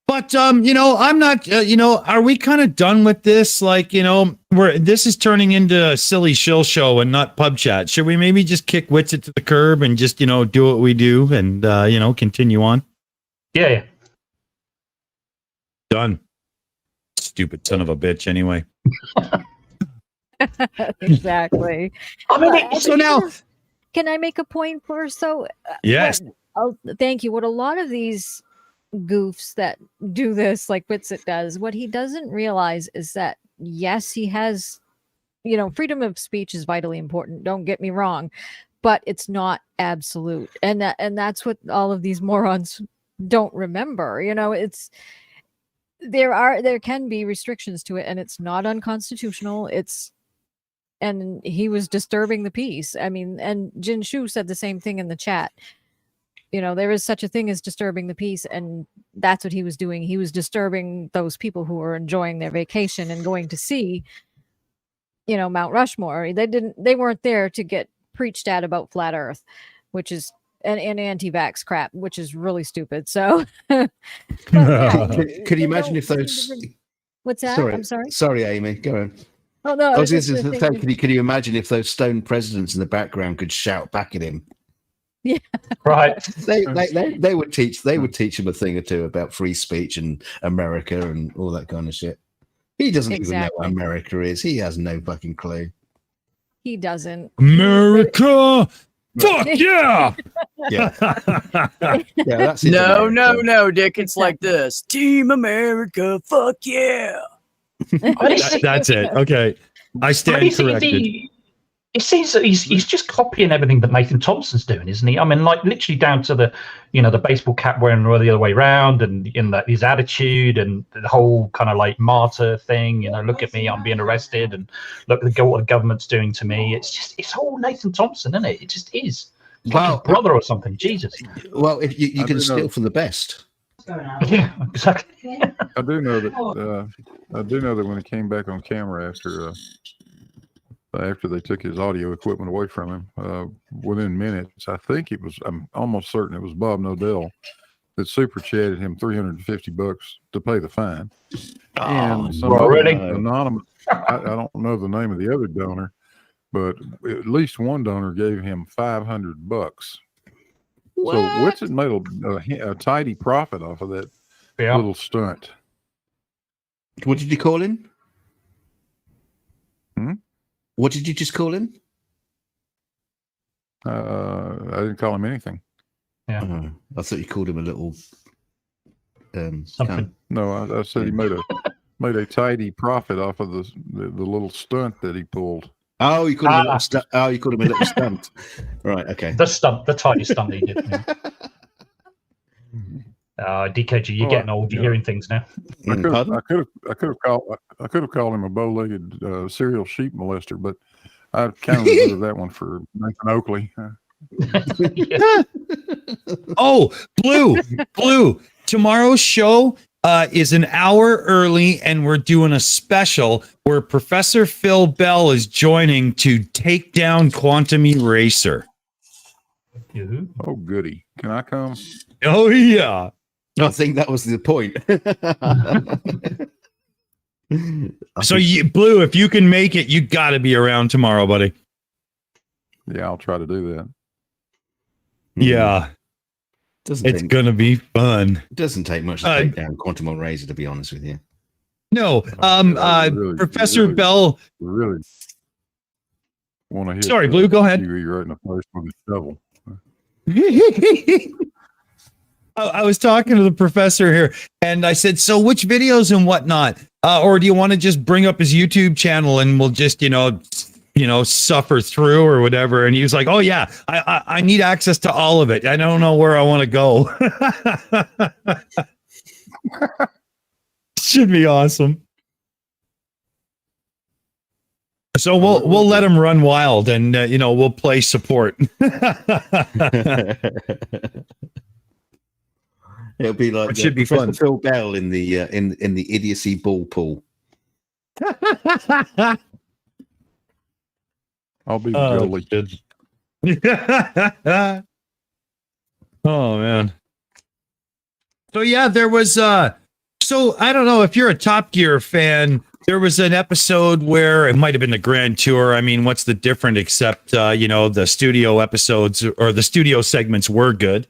Speaker 1: But you know, I'm not. You know, are we kind of done with this? Like, you know, this is turning into a silly shill show and not pub chat. Should we maybe just kick Witsit to the curb and just, you know, do what we do and you know, continue on?
Speaker 4: Yeah.
Speaker 1: Done. Stupid son of a bitch. Anyway.
Speaker 2: Exactly.
Speaker 4: I mean,
Speaker 1: So now,
Speaker 2: Can I make a point first? So,
Speaker 1: yes.
Speaker 2: thank you. What a lot of these goofs that do this, like Witsit does, what he doesn't realize is that, yes, he has, you know, freedom of speech is vitally important. Don't get me wrong, but it's not absolute. And that's what all of these morons don't remember. You know, there can be restrictions to it, and it's not unconstitutional. And he was disturbing the peace. I mean, and Jin Shu said the same thing in the chat. You know, there is such a thing as disturbing the peace, and that's what he was doing. He was disturbing those people who were enjoying their vacation and going to see, you know, Mount Rushmore. They weren't there to get preached at about flat Earth, which is an anti-vax crap, which is really stupid. So,
Speaker 3: Could you imagine if those?
Speaker 2: What's that?
Speaker 3: Sorry,
Speaker 2: I'm sorry.
Speaker 3: Sorry, Amy. Go on.
Speaker 2: Oh no!
Speaker 3: I was just saying, can you imagine if those stone presidents in the background could shout back at him?
Speaker 4: Right.
Speaker 3: They would teach him a thing or two about free speech and America and all that kind of shit. He doesn't even know what America is. He has no fucking clue.
Speaker 2: He doesn't.
Speaker 1: America. Fuck yeah.
Speaker 3: Yeah. That's
Speaker 6: no, Dick. It's like this. Team America. Fuck yeah.
Speaker 1: That's it. Okay. I stand corrected.
Speaker 4: It seems that he's just copying everything that Nathan Thompson's doing, isn't he? I mean, like literally down to the baseball cap wearing the other way around, and his attitude and the whole kind of like martyr thing. Look at me, I'm being arrested, and look at what the government's doing to me. It's all Nathan Thompson, isn't it? It just is. Like his brother or something. Jesus.
Speaker 3: Well, if you can steal from the best.
Speaker 4: Yeah, exactly.
Speaker 5: I do know that when he came back on camera after they took his audio equipment away from him, within minutes, I'm almost certain it was Bob Nodell that super chatted him $350 to pay the fine. And somebody anonymous, I don't know the name of the other donor, but at least one donor gave him $500.
Speaker 3: What?
Speaker 5: So Witsit made a tidy profit off of that little stunt.
Speaker 3: What did you call him?
Speaker 5: Hmm?
Speaker 3: What did you just call him?
Speaker 5: I didn't call him anything.
Speaker 4: Yeah.
Speaker 3: I thought you called him a little
Speaker 4: something.
Speaker 5: No, I said he made a tidy profit off of the little stunt that he pulled.
Speaker 3: Oh, you called him a little stunt. Oh, you called him a little stunt. Right. Okay.
Speaker 4: The tiny stunt he did. Yeah. DKG, you're getting old. You're hearing things now.
Speaker 5: I could have called him a bow-legged serial sheep molester, but I kind of reserved that one for Nathan Oakley.
Speaker 1: Oh, Blue. Tomorrow's show is an hour early, and we're doing a special where Professor Phil Bell is joining to take down Quantum Eraser.
Speaker 5: Oh, goody. Can I come?
Speaker 1: Oh, yeah.
Speaker 3: I think that was the point.
Speaker 1: So, Blue, if you can make it, you got to be around tomorrow, buddy.
Speaker 5: Yeah, I'll try to do that.
Speaker 1: Yeah. It's going to be fun.
Speaker 3: It doesn't take much to take down Quantum Eraser, to be honest with you.
Speaker 1: No. Professor Bell.
Speaker 5: Really want to hit.
Speaker 1: Sorry, Blue, go ahead.
Speaker 5: You're right in the place with a shovel.
Speaker 1: I was talking to the professor here, and I said, so which videos and whatnot? Or do you want to just bring up his YouTube channel and we'll just, suffer through or whatever? And he was like, oh, yeah, I need access to all of it. I don't know where I want to go. Should be awesome. So we'll let him run wild, and we'll play support.
Speaker 3: It'll be like
Speaker 1: it should be fun.
Speaker 3: Phil Bell in the idiocy ball pool.
Speaker 5: I'll be Jolie.
Speaker 1: Oh man. So yeah, there was so I don't know if you're a Top Gear fan. There was an episode where it might have been the Grand Tour. I mean, what's the difference except the studio episodes or the studio segments were good.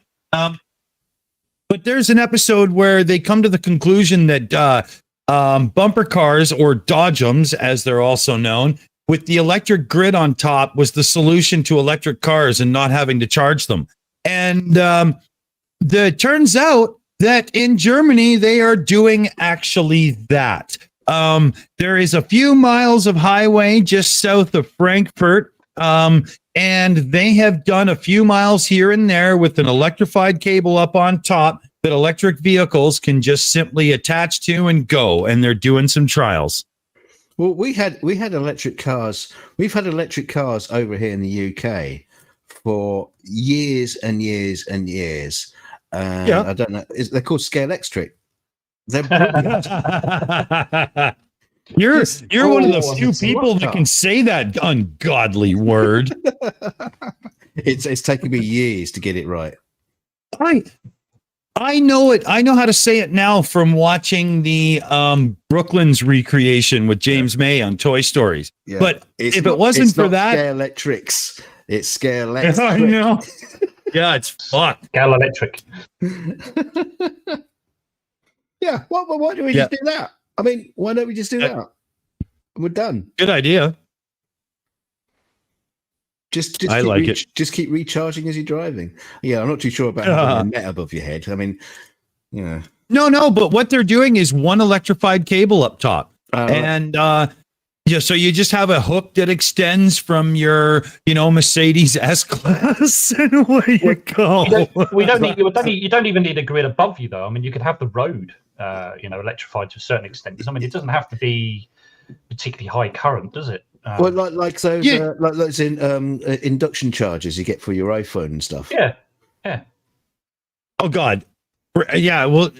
Speaker 1: But there's an episode where they come to the conclusion that bumper cars, or Dodgems, as they're also known, with the electric grid on top was the solution to electric cars and not having to charge them. And it turns out that in Germany, they are doing actually that. There is a few miles of highway just south of Frankfurt, and they have done a few miles here and there with an electrified cable up on top that electric vehicles can just simply attach to and go, and they're doing some trials.
Speaker 3: Well, we had electric cars. We've had electric cars over here in the UK for years and years and years. Yeah. I don't know. They're called Scale Electric. They're brilliant.
Speaker 1: You're one of the few people that can say that ungodly word.
Speaker 3: It's taken me years to get it right.
Speaker 1: I know it. I know how to say it now from watching the Brooklyn's recreation with James May on Toy Stories. Yeah. But if it wasn't for that,
Speaker 3: Scale Electrics. It's Scale Electric.
Speaker 1: I know. Yeah, it's fucked.
Speaker 4: Gal electric.
Speaker 3: Yeah. Why don't we just do that? I mean, why don't we just do that? We're done.
Speaker 1: Good idea.
Speaker 3: Just keep recharging as you're driving. Yeah, I'm not too sure about having a net above your head. I mean, yeah.
Speaker 1: No, but what they're doing is one electrified cable up top. And so you just have a hook that extends from your, Mercedes S-Class, and away you go.
Speaker 4: You don't even need a grid above you, though. I mean, you could have the road, electrified to a certain extent. Because, I mean, it doesn't have to be particularly high current, does it?
Speaker 3: Well, like those, like those induction chargers you get for your iPhone and stuff.
Speaker 4: Yeah.
Speaker 1: Oh God, yeah. Well,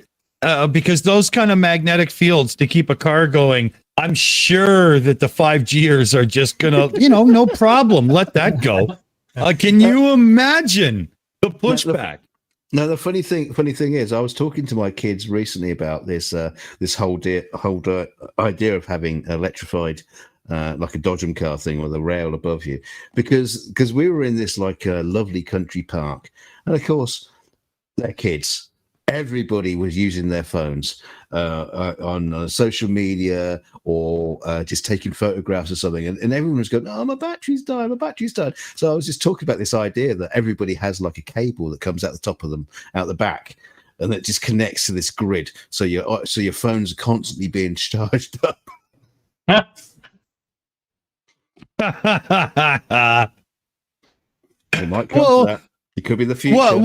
Speaker 1: because those kind of magnetic fields to keep a car going, I'm sure that the 5Gers are just gonna, no problem. Let that go. Can you imagine the pushback?
Speaker 3: No, the funny thing is, I was talking to my kids recently about this whole idea of having electrified, like a Dodgem car thing with a rail above you, because we were in this like lovely country park, and of course, they're kids. Everybody was using their phones on social media or just taking photographs or something, and everyone was going, "Oh, my battery's died, my battery's died." So I was just talking about this idea that everybody has like a cable that comes out the top of them, out the back, and that just connects to this grid. So your phones are constantly being charged up. It might come to that. It could be the future.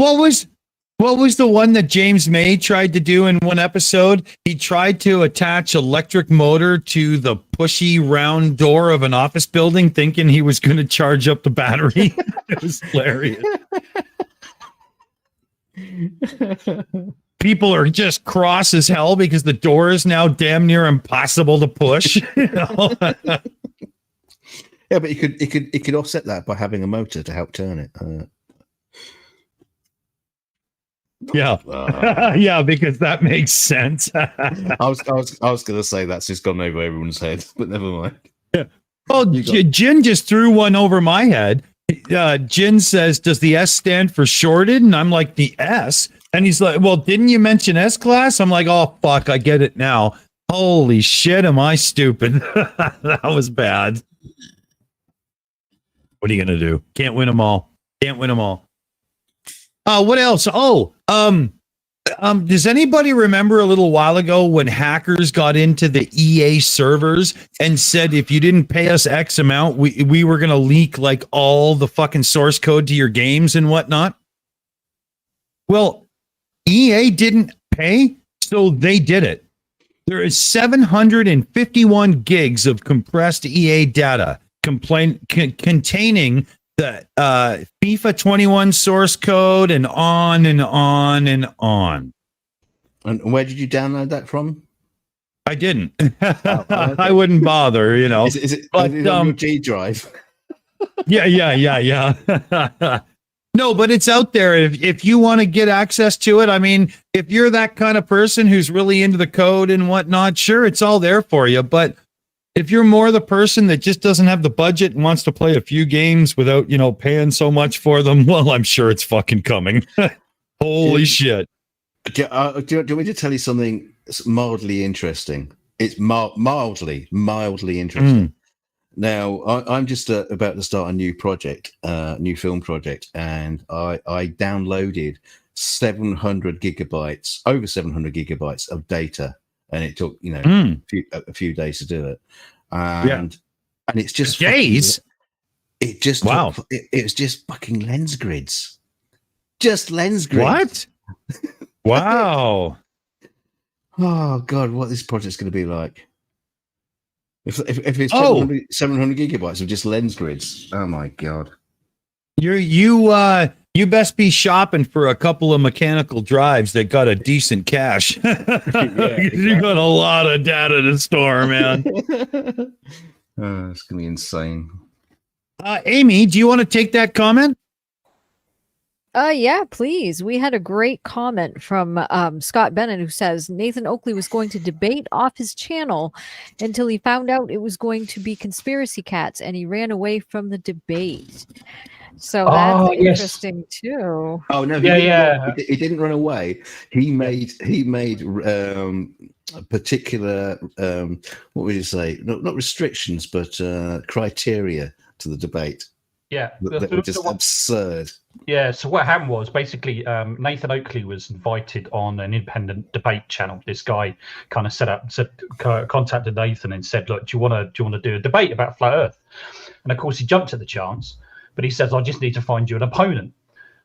Speaker 1: What was the one that James May tried to do in one episode? He tried to attach electric motor to the pushy round door of an office building, thinking he was going to charge up the battery. It was hilarious. People are just cross as hell because the door is now damn near impossible to push.
Speaker 3: Yeah, but it could offset that by having a motor to help turn it.
Speaker 1: Yeah, yeah, because that makes sense.
Speaker 3: I was going to say that's just gone over everyone's head, but never mind.
Speaker 1: Yeah. Oh, Jin just threw one over my head. Jin says, "Does the S stand for shorted?" And I'm like, "The S." And he's like, "Well, didn't you mention S-Class?" I'm like, "Oh fuck, I get it now. Holy shit, am I stupid?" That was bad. What are you gonna do? Can't win them all. What else? Does anybody remember a little while ago when hackers got into the EA servers and said, if you didn't pay us X amount, we were going to leak like all the fucking source code to your games and whatnot? Well, EA didn't pay, so they did it. There is 751 gigs of compressed EA data containing the FIFA 21 source code and on and on and on.
Speaker 3: And where did you download that from?
Speaker 1: I didn't. I wouldn't bother,
Speaker 3: Is it on your G drive?
Speaker 1: Yeah. No, but it's out there. If you want to get access to it, I mean, if you're that kind of person who's really into the code and whatnot, sure, it's all there for you. But if you're more the person that just doesn't have the budget and wants to play a few games without, paying so much for them, well, I'm sure it's fucking coming. Holy shit.
Speaker 3: Do you want me to tell you something mildly interesting? It's mildly interesting. Now, I'm just about to start a new project, new film project, and I downloaded over 700 gigabytes of data. And it took, a few days to do it, and it's just
Speaker 1: days.
Speaker 3: Wow! It was just fucking lens grids, just lens grids.
Speaker 1: What? Wow!
Speaker 3: Oh God, what this project's going to be like? If it's 700 gigabytes of just lens grids, oh my God!
Speaker 1: You best be shopping for a couple of mechanical drives that got a decent cache. Exactly. You got a lot of data to store, man.
Speaker 3: It's gonna be insane.
Speaker 1: Aimee, do you want to take that comment?
Speaker 2: Yeah, please. We had a great comment from Scott Bennett, who says Nathan Oakley was going to debate off his channel until he found out it was going to be conspiracy cats, and he ran away from the debate. So that's
Speaker 4: Oh, yes.
Speaker 2: interesting too.
Speaker 3: Oh no! He didn't run away. He made a particular what would you say? Not restrictions, but criteria to the debate.
Speaker 4: Yeah,
Speaker 3: That were just absurd.
Speaker 4: Yeah, so what happened was basically Nathan Oakley was invited on an independent debate channel. This guy kind of contacted Nathan and said, "Look, do you want to do a debate about flat Earth?" And of course, he jumped at the chance, but he says, "I just need to find you an opponent."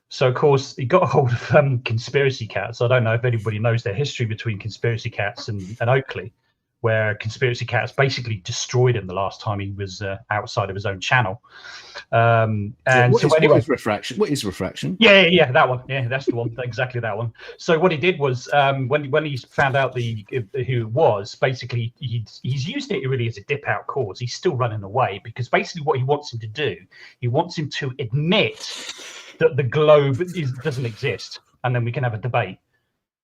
Speaker 4: So of course, he got a hold of Conspiracy Cats. I don't know if anybody knows their history between Conspiracy Cats and Oakley, where Conspiracy Cats basically destroyed him the last time he was outside of his own channel.
Speaker 3: What is refraction? What is refraction?
Speaker 4: Yeah, that one. Yeah, that's the one. Exactly that one. So what he did was when he found out who it was, basically he's used it really as a dip out cause. He's still running away because basically what he wants him to do, he wants him to admit that the globe doesn't exist, and then we can have a debate.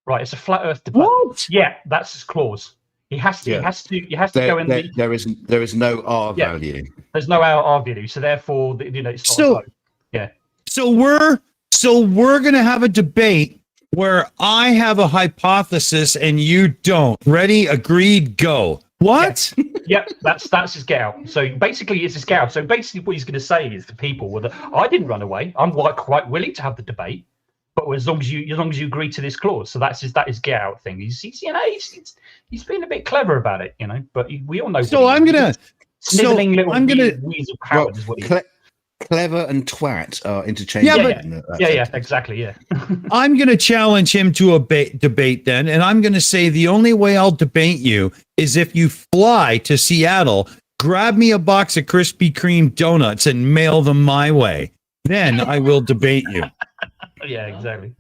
Speaker 4: Right? It's a flat Earth debate. What? Yeah, that's his clause. He has to. Yeah. He has to go in.
Speaker 3: There is no R value.
Speaker 4: There's no R value, so therefore, it's not. Yeah.
Speaker 1: So we're gonna have a debate where I have a hypothesis and you don't. Ready? Agreed. Go. What?
Speaker 4: Yeah, that's his get out. So basically, it's his get out. So basically, what he's going to say is to people, "Well, I didn't run away. I'm quite willing to have the debate, but as long as you agree to this clause." So that's his get out thing. He's being a bit clever about it, But we all know.
Speaker 1: So I'm gonna.
Speaker 4: Sniveling little
Speaker 1: weasel
Speaker 4: Howard is what he.
Speaker 3: Clever and twat are interchangeable.
Speaker 4: Yeah, exactly. Yeah.
Speaker 1: I'm going to challenge him to a debate then, and I'm going to say the only way I'll debate you is if you fly to Seattle, grab me a box of Krispy Kreme donuts, and mail them my way. Then I will debate you.
Speaker 4: Yeah, exactly.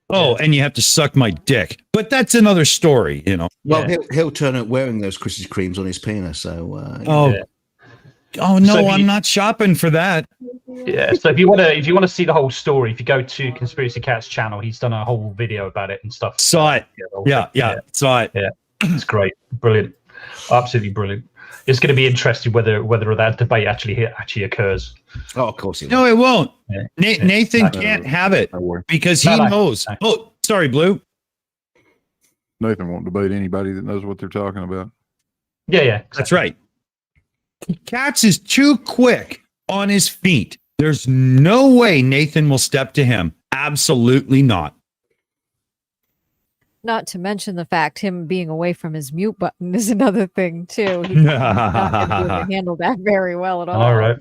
Speaker 1: Oh, and you have to suck my dick, but that's another story,
Speaker 3: Well, he'll turn up wearing those Krispy Kremes on his penis. So.
Speaker 1: Oh no,
Speaker 4: so
Speaker 1: I'm not shopping for that.
Speaker 4: Yeah, so if you want to see the whole story, if you go to Conspiracy Cat's channel, he's done a whole video about it and stuff.
Speaker 1: Saw it. Yeah, saw it.
Speaker 4: Yeah, it's great, brilliant, absolutely brilliant. It's going to be interesting whether that debate actually occurs.
Speaker 3: Oh, of course it
Speaker 1: will. No, it won't. Yeah. Nathan can't have it because he knows. No. Oh, sorry, Blue.
Speaker 5: Nathan won't debate anybody that knows what they're talking about.
Speaker 4: Yeah, exactly.
Speaker 1: That's right. Katz is too quick on his feet. There's no way Nathan will step to him. Absolutely not.
Speaker 2: Not to mention the fact him being away from his mute button is another thing too. He's not going to be able to handle that very well at all.
Speaker 4: All right.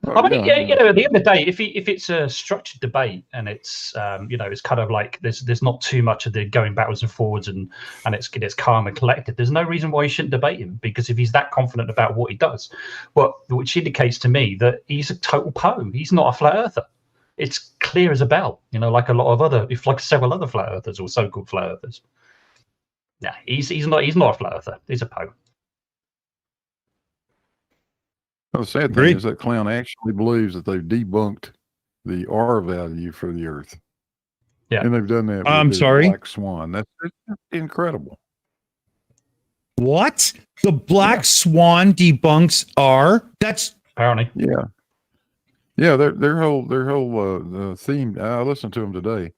Speaker 4: I mean, at the end of the day, if it's a structured debate and it's it's kind of like there's not too much of the going backwards and forwards and it's calm and collected, there's no reason why you shouldn't debate him, because if he's that confident about what he does, which indicates to me that he's a total Poe. He's not a flat earther. It's clear as a bell, like a lot of like several other flat earthers or so-called flat earthers. Nah, he's not a flat earther. He's a Poe.
Speaker 5: Well, the sad thing is that clown actually believes that they've debunked the R value for the Earth.
Speaker 4: Yeah,
Speaker 5: and they've done that.
Speaker 1: I'm sorry,
Speaker 5: Black Swan. That's incredible.
Speaker 1: What? The Black Swan debunks R? That's
Speaker 4: apparently.
Speaker 5: Yeah. Their whole theme. I listened to them today,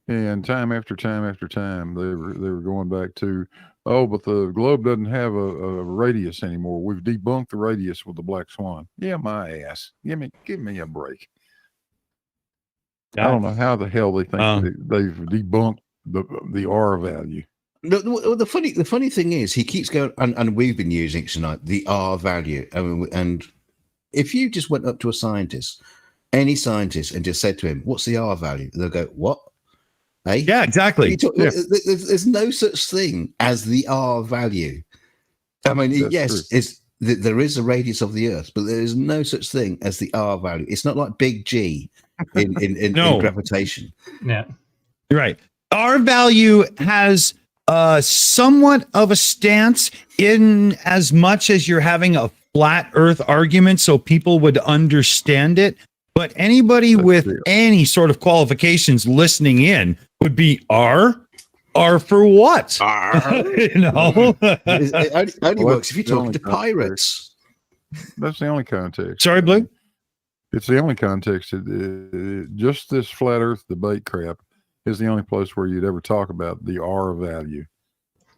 Speaker 5: and time after time after time, they were going back to. Oh, but the globe doesn't have a radius anymore. We've debunked the radius with the Black Swan. Yeah, my ass. Give me a break. I don't know how the hell they think they've debunked the R value.
Speaker 3: The funny thing is, he keeps going, and we've been using it tonight, the R value. And if you just went up to a scientist, any scientist, and just said to him, "What's the R value?" They'll go, "What?" Hey?
Speaker 1: Yeah, exactly.
Speaker 3: There's no such thing as the R value. I mean, yes, there is a radius of the Earth, but there is no such thing as the R value. It's not like big G in gravitation.
Speaker 4: Yeah,
Speaker 1: you're right. R value has somewhat of a stance in as much as you're having a flat Earth argument, so people would understand it. But anybody with any sort of qualifications listening in would be R for what?
Speaker 3: It only works if you're talking to pirates.
Speaker 5: That's the only context.
Speaker 1: Sorry, Blue.
Speaker 5: It's the only context. Just this flat Earth debate crap is the only place where you'd ever talk about the R value.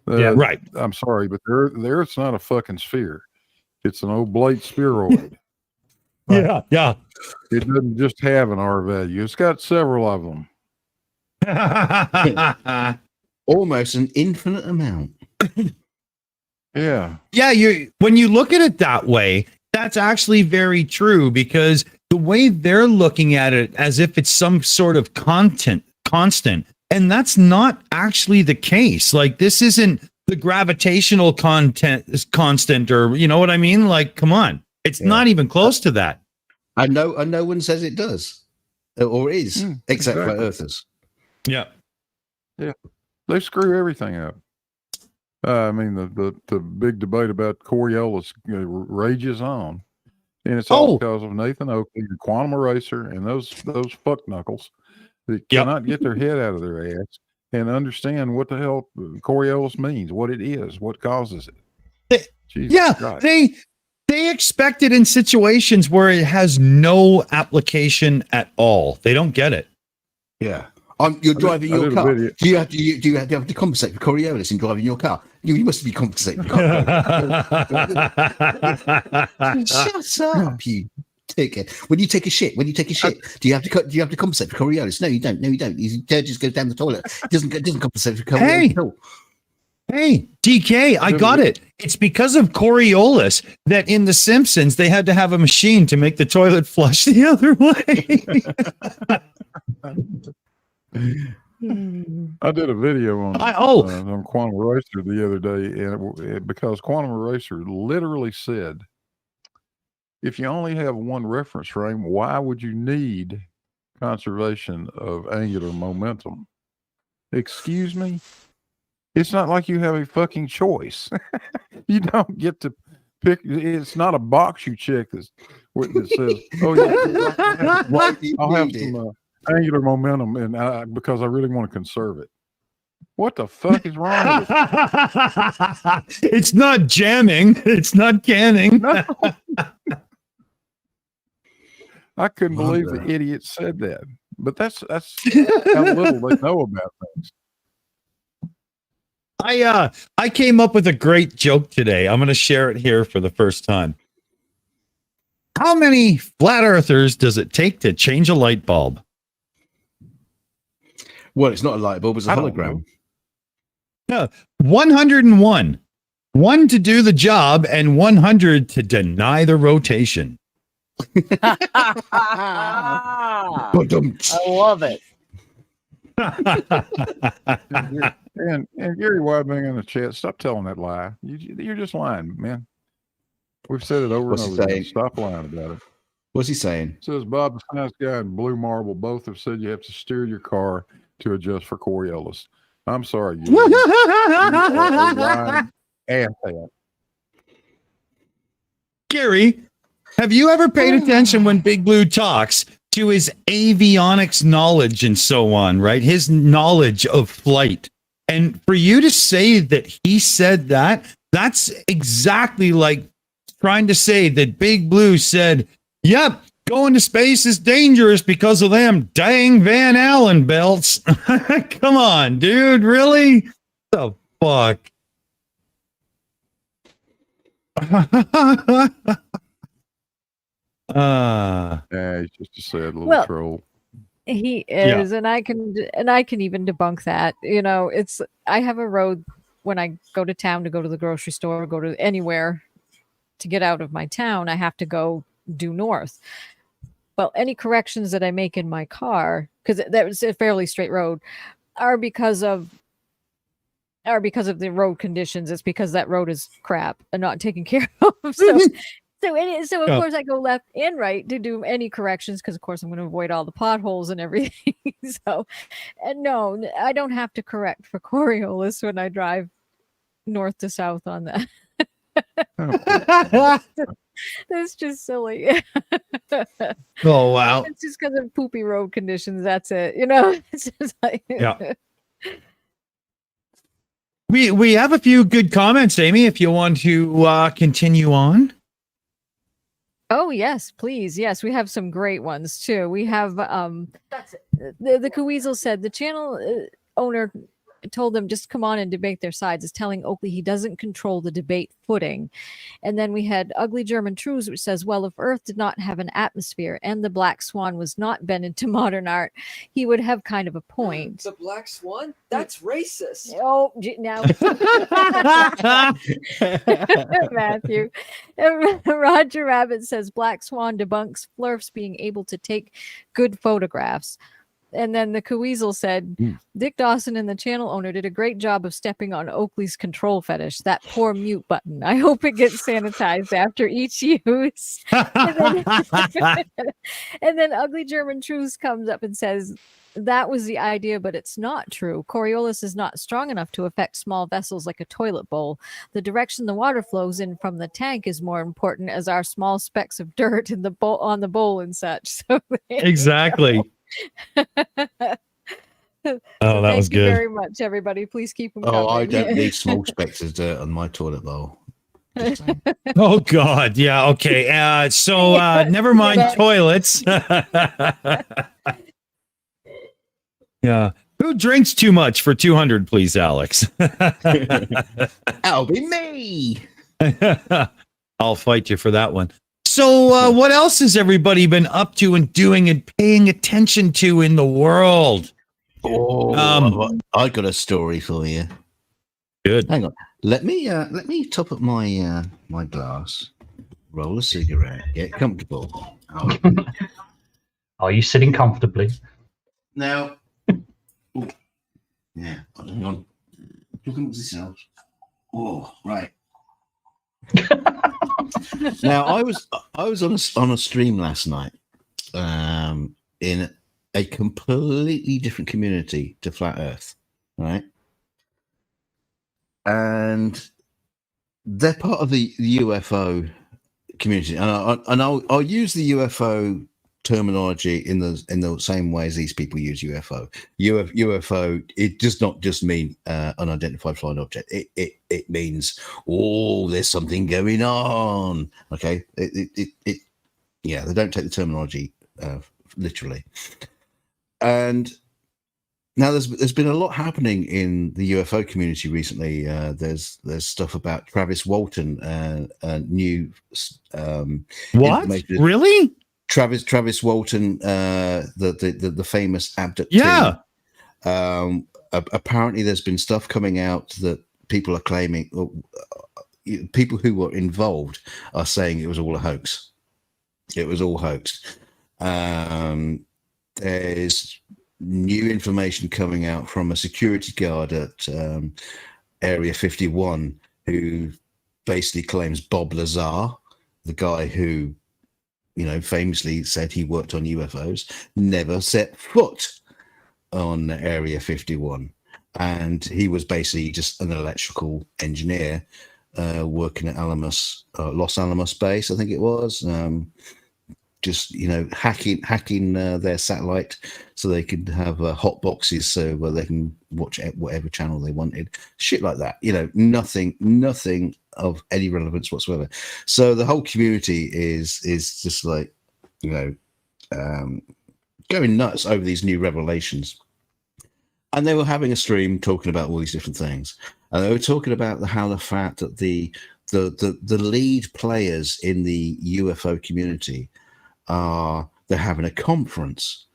Speaker 1: Yeah, right.
Speaker 5: I'm sorry, but the Earth's not a fucking sphere. It's an oblate spheroid.
Speaker 1: Yeah.
Speaker 5: It doesn't just have an R value. It's got several of them.
Speaker 3: Almost an infinite amount.
Speaker 5: Yeah.
Speaker 1: Yeah, when you look at it that way, that's actually very true, because the way they're looking at it as if it's some sort of constant, and that's not actually the case. Like, this isn't the gravitational constant, or you know what I mean? Like, come on. It's not even close to that.
Speaker 3: I know, and no one says it does or is, except for Earthers.
Speaker 1: Yeah.
Speaker 5: They screw everything up. I mean, the big debate about Coriolis rages on, and it's all because of Nathan Oakley, the Quantum Eraser, and those fuck knuckles that cannot get their head out of their ass and understand what the hell Coriolis means, what it is, what causes it. They
Speaker 1: expect it in situations where it has no application at all. They don't get it.
Speaker 3: Yeah. You're driving your car. Do you have to compensate for Coriolis in driving your car? You must be compensating. Shut up, you ticket. When you take a shit, do you have to compensate for Coriolis? No, you don't. You just go down the toilet. It doesn't compensate for Coriolis at all.
Speaker 1: Hey, DK, I got it. It's because of Coriolis that in The Simpsons they had to have a machine to make the toilet flush the other way.
Speaker 5: I did a video on Quantum Eraser the other day, and because Quantum Eraser literally said, if you only have one reference frame, why would you need conservation of angular momentum? Excuse me? It's not like you have a fucking choice. You don't get to pick. It's not a box you check that says, oh, yeah, I'll have some angular momentum, and because I really want to conserve it. What the fuck is wrong with it?
Speaker 1: It's not jamming. It's not canning.
Speaker 5: No. I couldn't believe the idiot said that. But that's how little they know about things.
Speaker 1: I came up with a great joke today. I'm going to share it here for the first time. How many flat earthers does it take to change a light bulb?
Speaker 3: Well, it's not a light bulb, it's a hologram.
Speaker 1: No, 101. 1 to do the job and 100 to deny the rotation.
Speaker 6: I love it.
Speaker 5: And Gary Wadbing in the chat, stop telling that lie. You're just lying, man. We've said it over and over again. Stop lying about it.
Speaker 3: What's he saying?
Speaker 5: Says Bob, the nice guy and Blue Marble both have said you have to steer your car to adjust for Coriolis. I'm sorry, you are a lying asshat.
Speaker 1: Gary, have you ever paid attention when Big Blue talks to his avionics knowledge and so on, right? His knowledge of flight. And for you to say that he said that, that's exactly like trying to say that Big Blue said, yep, going to space is dangerous because of them dang Van Allen belts. Come on, dude, really? What the fuck?
Speaker 5: Yeah, he's just a sad little troll.
Speaker 2: He is, and I can even debunk that. You know, I have a road when I go to town to go to the grocery store, go to anywhere to get out of my town, I have to go due north. Well, any corrections that I make in my car, because that was a fairly straight road, are because of the road conditions. It's because that road is crap and not taken care of. So of course I go left and right to do any corrections because of course I'm going to avoid all the potholes and everything. And no, I don't have to correct for Coriolis when I drive north to south on that. That's just silly.
Speaker 1: Oh wow!
Speaker 2: It's just because of poopy road conditions. That's it. You know. It's just like
Speaker 1: yeah. We have a few good comments, Aimee. If you want to continue on.
Speaker 2: Oh yes, please. Yes, we have some great ones too. We have the Kaweasel said the channel owner told them just come on and debate their sides, is telling Oakley he doesn't control the debate footing. And then we had Ugly German Truths, which says, well, if Earth did not have an atmosphere and the black swan was not bent into modern art, he would have kind of a point.
Speaker 10: The black swan? That's racist.
Speaker 2: Oh, now Matthew. Roger Rabbit says Black Swan debunks Flurfs being able to take good photographs. And then the Kaweasel said, Dick Dawson and the channel owner did a great job of stepping on Oakley's control fetish, that poor mute button. I hope it gets sanitized after each use. And then Ugly German Truths comes up and says, that was the idea, but it's not true. Coriolis is not strong enough to affect small vessels like a toilet bowl. The direction the water flows in from the tank is more important, as are small specks of dirt in the bowl, on the bowl and such. So
Speaker 1: Exactly. Oh, that was good.
Speaker 2: Thank you very much, everybody. Please keep them coming.
Speaker 3: Oh, I don't need small specks of dirt on my toilet bowl.
Speaker 1: Oh God, yeah, okay. So never mind toilets. Yeah. Who drinks too much for 200, please, Alex?
Speaker 3: That'll be me.
Speaker 1: I'll fight you for that one. So what else has everybody been up to and doing and paying attention to in the world?
Speaker 3: Oh, I got a story for you.
Speaker 1: Good.
Speaker 3: Hang on. Let me top up my my glass. Roll a cigarette. Get comfortable.
Speaker 4: Are you sitting comfortably?
Speaker 3: Now. Ooh. Yeah. Hang on. Look at this out. Oh, right. Now I was on a stream last night, in a completely different community to Flat Earth, right? And they're part of the UFO community, and I'll use the UFO terminology in the same way as these people use UFO. UFO, it does not just mean unidentified flying object. It means, oh, there's something going on. Okay, yeah, they don't take the terminology literally. And now there's been a lot happening in the UFO community recently. There's stuff about Travis Walton and new
Speaker 1: what? Really?
Speaker 3: Travis Walton, the famous abductee.
Speaker 1: Yeah.
Speaker 3: Apparently, there's been stuff coming out that people are claiming, people who were involved are saying it was all a hoax. It was all hoaxed. There's new information coming out from a security guard at Area 51 who basically claims Bob Lazar, the guy who, famously said he worked on UFOs, never set foot on Area 51. And he was basically just an electrical engineer working at Los Alamos base, I think it was. Just, hacking their satellite so they could have hot boxes so where they can watch whatever channel they wanted. Shit like that. Nothing of any relevance whatsoever. So the whole community is just like, going nuts over these new revelations. And they were having a stream talking about all these different things. And they were talking about how the fact that the lead players in the UFO community they're having a conference,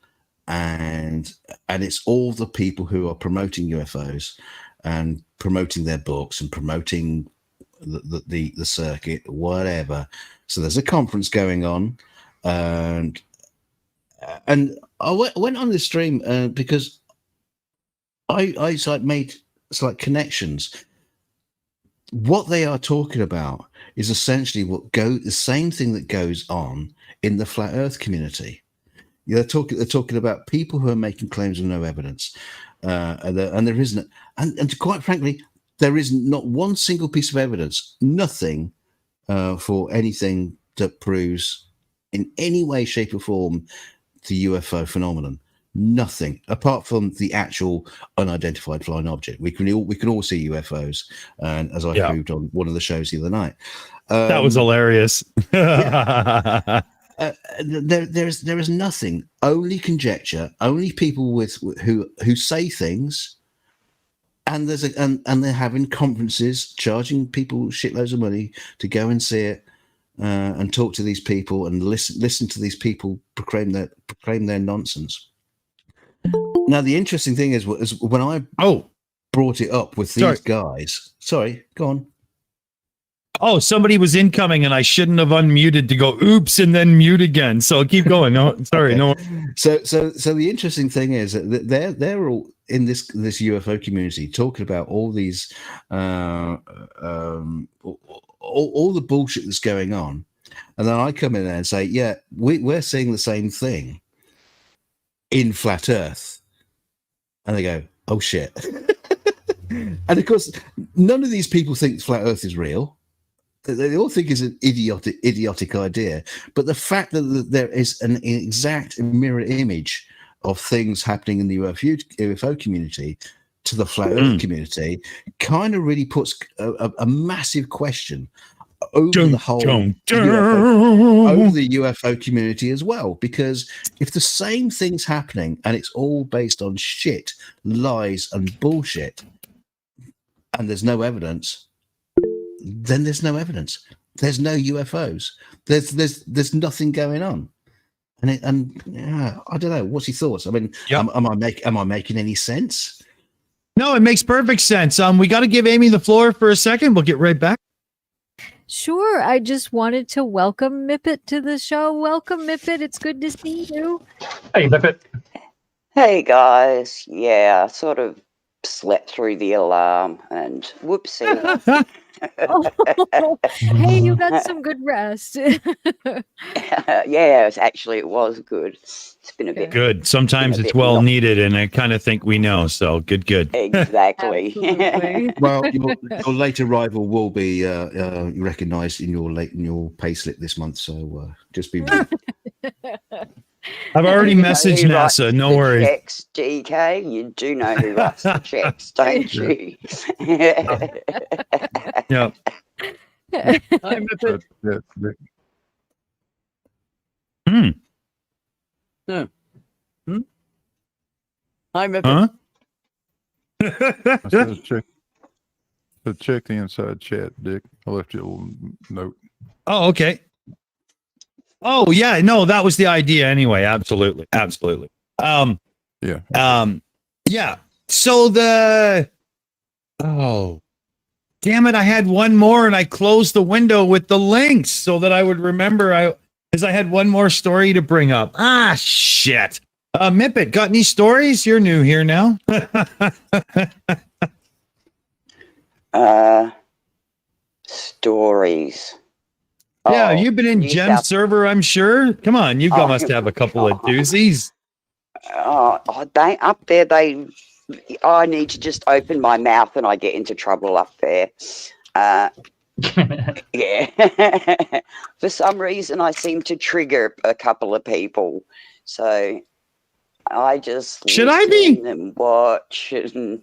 Speaker 3: and it's all the people who are promoting UFOs and promoting their books and promoting the circuit, whatever. So there's a conference going on, and I went on this stream because I made connections. What they are talking about is essentially the same thing that goes on in the Flat Earth community. They're talking about people who are making claims of no evidence, and there isn't, and quite frankly, there is not one single piece of evidence, nothing for anything that proves in any way, shape, or form the UFO phenomenon. nothing apart from the actual unidentified flying object. We can all see UFOs, and as I proved on one of the shows the other night,
Speaker 1: that was hilarious.
Speaker 3: there is nothing, only conjecture, only people who say things, and they're having conferences charging people shitloads of money to go and see it, and talk to these people and listen to these people proclaim their nonsense. Now the interesting thing is when I brought it up with these guys. Sorry, go on.
Speaker 1: Oh, somebody was incoming, and I shouldn't have unmuted to go oops and then mute again. So keep going. No, sorry, no.
Speaker 3: So the interesting thing is that they're all in this UFO community talking about all these all the bullshit that's going on, and then I come in there and say, yeah, we're seeing the same thing in flat Earth, and they go, oh shit. And of course, none of these people think flat Earth is real. They all think it's an idiotic idea. But the fact that there is an exact mirror image of things happening in the UFO community to the flat Earth community kind of really puts a massive question over the whole over the UFO community as well. Because if the same thing's happening and it's all based on shit, lies, and bullshit, and there's no evidence, then there's no evidence. There's no UFOs. There's nothing going on. And I don't know. What's your thoughts? I mean, am I making any sense?
Speaker 1: No, it makes perfect sense. We got to give Aimee the floor for a second. We'll get right back.
Speaker 2: Sure. I just wanted to welcome Mipet to the show. Welcome, Mipet. It's good to see you.
Speaker 4: Hey, Mipet.
Speaker 11: Hey, guys. Yeah, I sort of slept through the alarm and whoopsie.
Speaker 2: Hey, you got some good rest.
Speaker 11: Yeah, it was good. It's been a bit
Speaker 1: good. Sometimes it's well needed, and I kind of think we know. So good.
Speaker 11: Exactly.
Speaker 3: Well, your late arrival will be recognised in your payslip this month. So just be ready.
Speaker 1: I've already messaged NASA. No worries.
Speaker 11: Checks, DK. You do know who writes the checks, don't you?
Speaker 1: Yeah.
Speaker 6: I'm Mipet. Hi, Mipet.
Speaker 5: Check the inside chat, Dick. I left you a little note.
Speaker 1: Oh, okay. Oh, yeah. No, that was the idea anyway. Absolutely.
Speaker 5: Yeah.
Speaker 1: Yeah. So damn it. I had one more and I closed the window with the links so that I would remember because I had one more story to bring up. Ah, shit. Mipet, got any stories? You're new here now.
Speaker 11: Stories.
Speaker 1: Yeah, you've been in Gem's server, I'm sure. Come on, you must have a couple of doozies.
Speaker 11: Up there, I need to just open my mouth and I get into trouble up there. Yeah. For some reason, I seem to trigger a couple of people. So I just
Speaker 1: should I be
Speaker 11: and watch and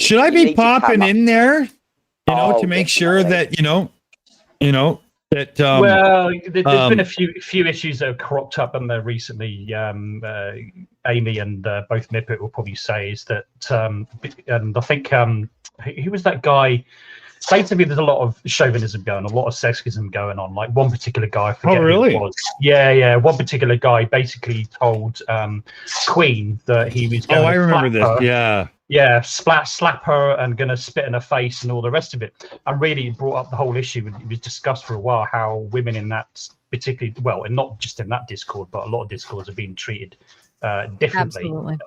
Speaker 1: should I be popping in there? To make sure that that
Speaker 4: well, there's been a few issues that have cropped up in there recently. Aimee and both Mipet will probably say is that, and I think who was that guy? Basically, there's a lot of chauvinism going on, a lot of sexism going on. Like one particular guy, I forget who it was. Yeah. One particular guy basically told Queen that he was going
Speaker 1: I remember this.
Speaker 4: Her. Yeah, slap her and gonna spit in her face and all the rest of it. And really it brought up the whole issue. It was discussed for a while how women in that particularly, well, and not just in that Discord, but a lot of Discords are being treated differently.
Speaker 2: Absolutely.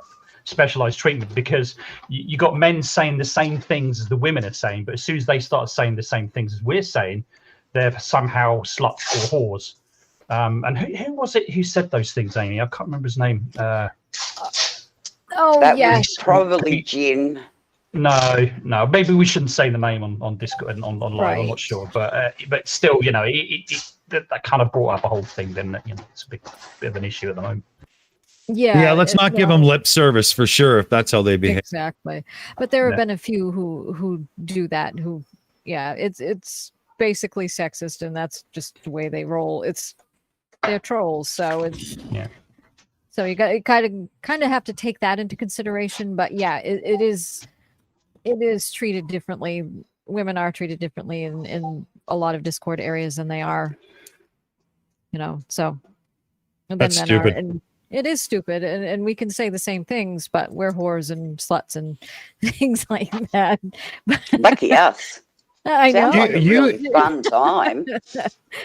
Speaker 4: Specialized treatment, because you got men saying the same things as the women are saying, but as soon as they start saying the same things as we're saying, they're somehow sluts or whores. And who was it who said those things, Aimee? I can't remember his name.
Speaker 11: That was probably Jin.
Speaker 4: No. Maybe we shouldn't say the name on Discord and online. Right. I'm not sure, but still, that kind of brought up a whole thing. Then it's a bit of an issue at the moment.
Speaker 2: Yeah,
Speaker 1: let's not give them lip service for sure if that's how they behave.
Speaker 2: Exactly. But there have been a few who do that. Who, yeah, it's basically sexist, and that's just the way they roll. They're trolls, so it's So you got kind of have to take that into consideration. But yeah, it is treated differently. Women are treated differently in a lot of Discord areas than they are. So and
Speaker 1: That's
Speaker 2: men
Speaker 1: stupid.
Speaker 2: and it is stupid, and we can say the same things, but we're whores and sluts and things like that.
Speaker 11: Lucky us.
Speaker 2: I know.
Speaker 11: Sounds like a really fun time.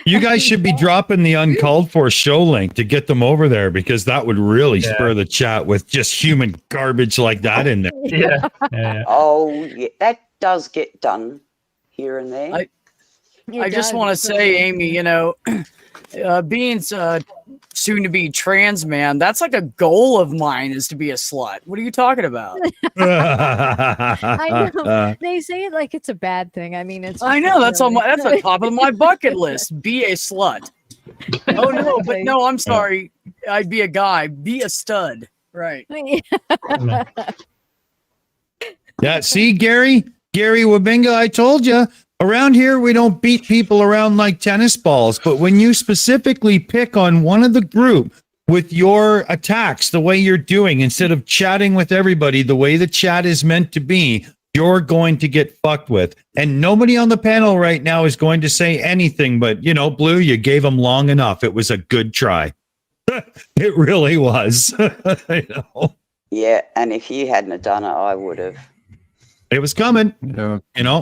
Speaker 1: You guys should be dropping the uncalled for show link to get them over there, because that would really spur the chat with just human garbage like that in there.
Speaker 4: Yeah.
Speaker 11: Oh, yeah, that does get done here and there.
Speaker 6: I just want to say, Amy, being soon to be trans man, that's like a goal of mine, is to be a slut. What are you talking about?
Speaker 2: I know. They say it like it's a bad thing. I mean, it's.
Speaker 6: I know that's that's the top of my bucket list. Be a slut. Oh no, but no, I'm sorry. I'd be a guy. Be a stud. Right.
Speaker 1: Yeah. See, Gary Wabinga, I told you. Around here, we don't beat people around like tennis balls, but when you specifically pick on one of the group with your attacks, the way you're doing, instead of chatting with everybody the way the chat is meant to be, you're going to get fucked with. And nobody on the panel right now is going to say anything, but, Blue, you gave them long enough. It was a good try. It really was.
Speaker 11: Yeah, and if you hadn't have done it, I would have.
Speaker 1: It was coming.
Speaker 5: Yeah,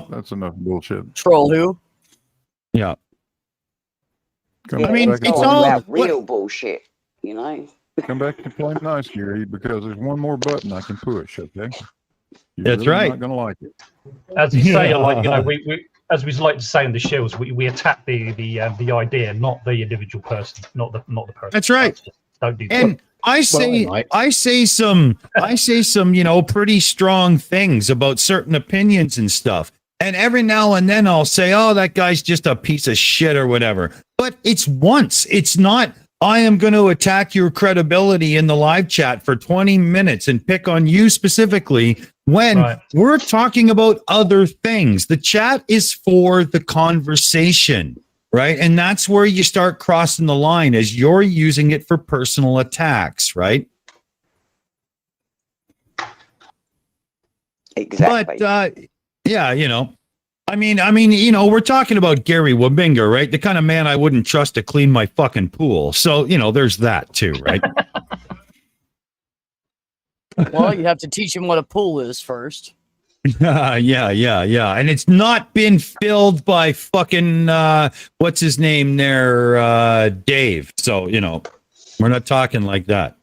Speaker 5: that's enough bullshit.
Speaker 6: Troll who?
Speaker 1: Yeah.
Speaker 11: I mean, it's all about real bullshit,
Speaker 5: Come back and play nice, Gary, because there's one more button I can push. Okay.
Speaker 1: That's right.
Speaker 5: Not gonna like it.
Speaker 4: As you say, we as we like to say in the Shills, we attack the idea, not the individual person, not the person.
Speaker 1: That's right.
Speaker 4: Don't do that.
Speaker 1: And I say some pretty strong things about certain opinions and stuff. And every now and then I'll say, oh, that guy's just a piece of shit or whatever. But it's once. It's not, I am going to attack your credibility in the live chat for 20 minutes and pick on you specifically when we're talking about other things. The chat is for the conversation. Right. And that's where you start crossing the line, as you're using it for personal attacks. Right.
Speaker 11: Exactly.
Speaker 1: But I mean, we're talking about Gary Wabinga, right? The kind of man I wouldn't trust to clean my fucking pool. So, there's that too. Right.
Speaker 6: Well, you have to teach him what a pool is first.
Speaker 1: Yeah. And it's not been filled by fucking what's his name there, Dave. So, we're not talking like that.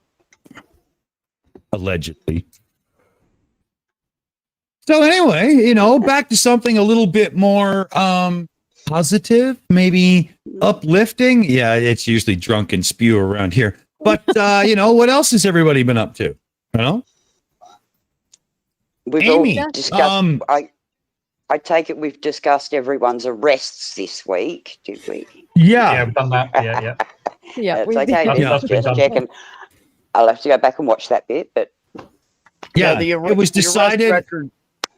Speaker 1: Allegedly. So anyway, back to something a little bit more positive, maybe uplifting. Yeah, it's usually drunk and spew around here. But what else has everybody been up to?
Speaker 11: We've
Speaker 1: Amy,
Speaker 11: all discussed. I take it we've discussed everyone's arrests this week, did we?
Speaker 4: Yeah, we've done that. Yeah.
Speaker 2: Yeah,
Speaker 11: That's okay. Just checking. I'll have to go back and watch that bit, but
Speaker 1: it was decided.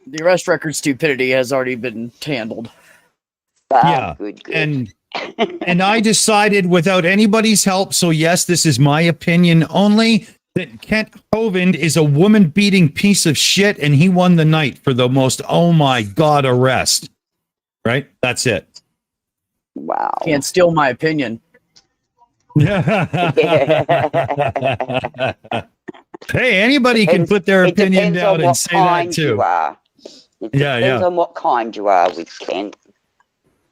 Speaker 6: The arrest record stupidity has already been handled.
Speaker 11: Good.
Speaker 1: And I decided without anybody's help. So yes, this is my opinion only, that Kent Hovind is a woman-beating piece of shit, and he won the night for the most, oh my God, arrest. Right? That's it.
Speaker 11: Wow.
Speaker 6: Can't steal my opinion.
Speaker 1: Hey, anybody can put their opinion down and say that too.
Speaker 11: It depends on what kind you are with Kent.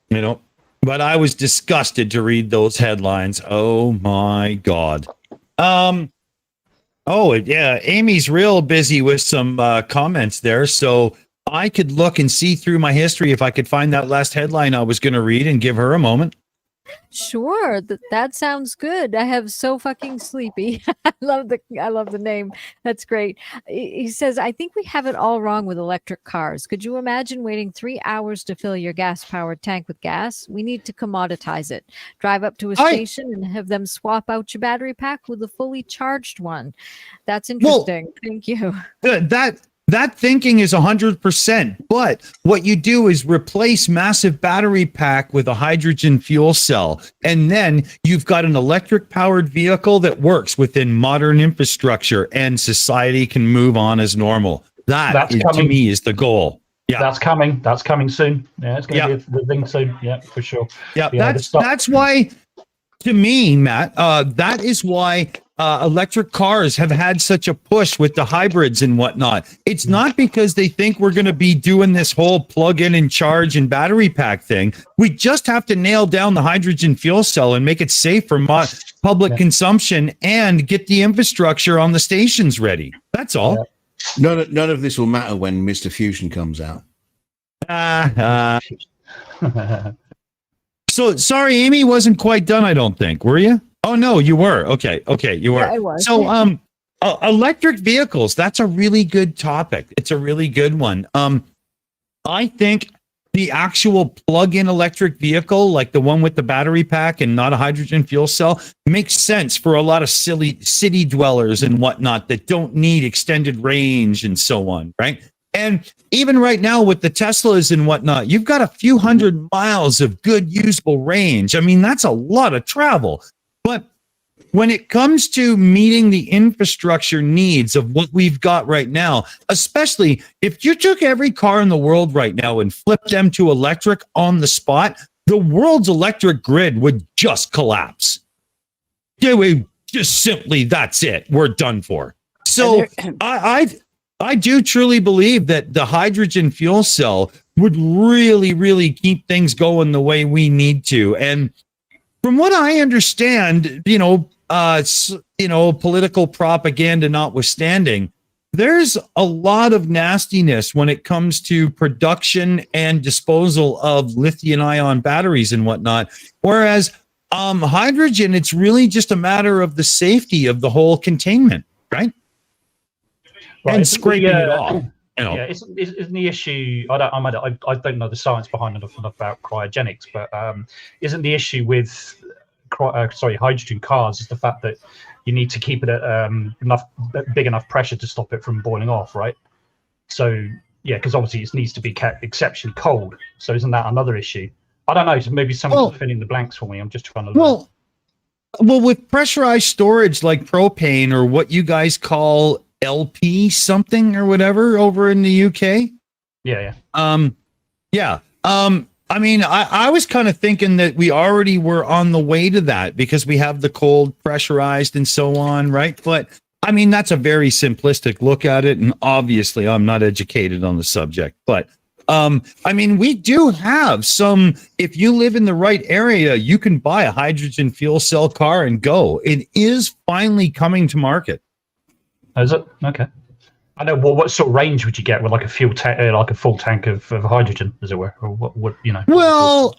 Speaker 1: But I was disgusted to read those headlines. Oh my God. Amy's real busy with some comments there, so I could look and see through my history if I could find that last headline I was going to read and give her a moment.
Speaker 2: Sure, that sounds good. I have so fucking sleepy. I love the name. That's great. He says, I think we have it all wrong with electric cars. Could you imagine waiting 3 hours to fill your gas-powered tank with gas? We need to commoditize it. Drive up to a station and have them swap out your battery pack with a fully charged one. That's interesting. Thank you.
Speaker 1: That thinking is 100%, but what you do is replace massive battery pack with a hydrogen fuel cell, and then you've got an electric powered vehicle that works within modern infrastructure, and society can move on as normal. That is, to me, is the goal. Yeah,
Speaker 4: that's coming soon. Yeah, it's going to be the thing soon. Yeah, for sure.
Speaker 1: Yeah, that's why, to me, Matt, that is why electric cars have had such a push with the hybrids and whatnot. It's not because they think we're going to be doing this whole plug in and charge and battery pack thing. We just have to nail down the hydrogen fuel cell and make it safe for public consumption and get the infrastructure on the stations ready. That's all.
Speaker 3: Yeah. None of this will matter when Mr. Fusion comes out.
Speaker 1: So sorry, Aimee wasn't quite done, I don't think. Were you? Oh no, you were. Okay, you were.
Speaker 2: Yeah, I was.
Speaker 1: So electric vehicles, that's a really good topic. It's a really good one. I think the actual plug-in electric vehicle, like the one with the battery pack and not a hydrogen fuel cell, makes sense for a lot of silly city dwellers and whatnot that don't need extended range and so on, right? And even right now with the Teslas and whatnot, you've got a few hundred miles of good usable range. I mean, that's a lot of travel. But when it comes to meeting the infrastructure needs of what we've got right now, especially if you took every car in the world right now and flipped them to electric on the spot, the world's electric grid would just collapse. Yeah, we just simply, that's it. We're done for. So I do truly believe that the hydrogen fuel cell would really, really keep things going the way we need to. And from what I understand, political propaganda notwithstanding, there's a lot of nastiness when it comes to production and disposal of lithium-ion batteries and whatnot. Whereas hydrogen, it's really just a matter of the safety of the whole containment, right? And scraping it off.
Speaker 4: Yeah, isn't the issue? I don't know the science behind enough about cryogenics, but isn't the issue with hydrogen cars is the fact that you need to keep it at big enough pressure to stop it from boiling off, right? So yeah, because obviously it needs to be kept exceptionally cold. So isn't that another issue? I don't know. So maybe someone's filling the blanks for me. I'm just trying to learn.
Speaker 1: Well, with pressurized storage like propane or what you guys call LP something or whatever over in the UK.
Speaker 4: Yeah.
Speaker 1: I mean, I was kind of thinking that we already were on the way to that because we have the cold pressurized and so on, right? But I mean, that's a very simplistic look at it. And obviously I'm not educated on the subject, but I mean, we do have some, if you live in the right area, you can buy a hydrogen fuel cell car and go. It is finally coming to market.
Speaker 4: Is it? Okay. I know. Well, what sort of range would you get with like a fuel tank, like a full tank of hydrogen, as it were, or what you know?
Speaker 1: Well,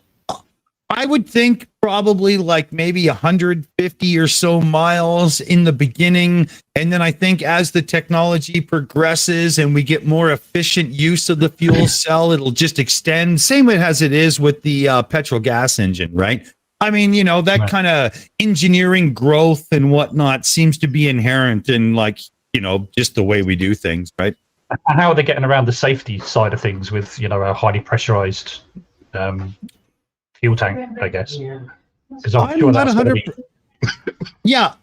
Speaker 1: I would think probably like maybe 150 or so miles in the beginning, and then I think as the technology progresses and we get more efficient use of the fuel cell, it'll just extend. Same way as it is with the petrol gas engine, right? I mean, that kind of engineering growth and whatnot seems to be inherent in just the way we do things, right?
Speaker 4: And how are they getting around the safety side of things with, a highly pressurized fuel tank, I guess? Because I'm sure that's going to be...
Speaker 1: Yeah,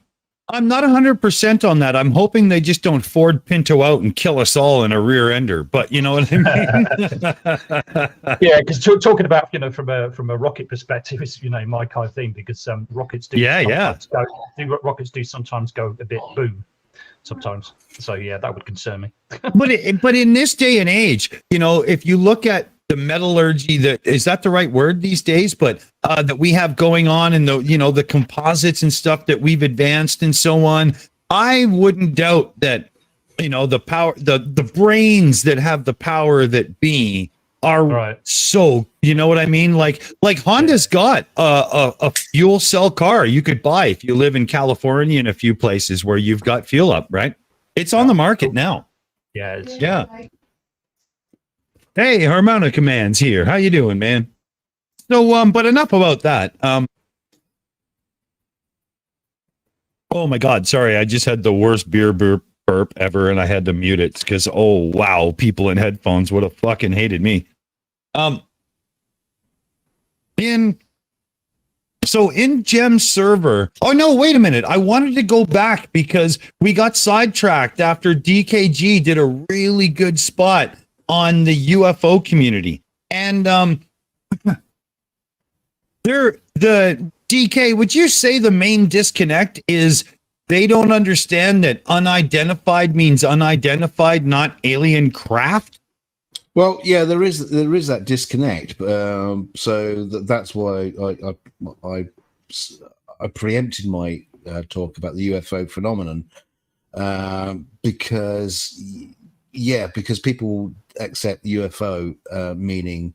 Speaker 1: I'm not 100% on that. I'm hoping they just don't Ford Pinto out and kill us all in a rear ender, but you know what I mean?
Speaker 4: Yeah, because talking about, from a rocket perspective, is, my kind of thing, because rockets do... rockets do sometimes go a bit boom. Sometimes, so yeah, that would concern me.
Speaker 1: but in this day and age, if you look at the metallurgy, is that the right word these days? But that we have going on, and the composites and stuff that we've advanced and so on, I wouldn't doubt that the power, the brains that have the power that be are so, you know what I mean? Like Honda's got a fuel cell car you could buy if you live in California and a few places where you've got fuel up, right? It's on the market now.
Speaker 4: Yeah.
Speaker 1: Yeah. Hey, Harmonica Man's here. How you doing, man? So, but enough about that. Oh my God, sorry, I just had the worst beer burp ever, and I had to mute it because, oh wow, people in headphones would have fucking hated me. In Gem server. Oh no, wait a minute. I wanted to go back because we got sidetracked after DKG did a really good spot on the UFO community. And the DK, would you say the main disconnect is they don't understand that unidentified means unidentified, not alien craft?
Speaker 3: Well, yeah, there is that disconnect. So that's why I preempted my talk about the UFO phenomenon, because people accept UFO meaning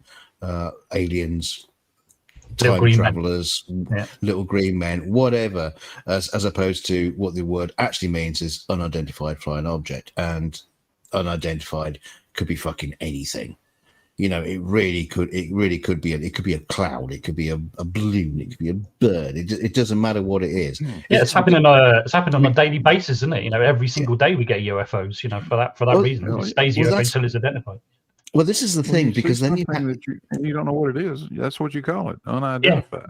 Speaker 3: aliens, time travelers, little green men, whatever, as opposed to what the word actually means is unidentified flying object, and unidentified could be fucking anything. You know, it really could be it could be a cloud, it could be a balloon, it could be a bird. It doesn't matter what it is.
Speaker 4: Yeah, it's happening on a daily basis, isn't it? You know, every single day we get UFOs. You know, for that reason, it stays UFO until it's identified.
Speaker 3: Well, this is the thing, because then
Speaker 5: you don't know what it is. That's what you call it, unidentified.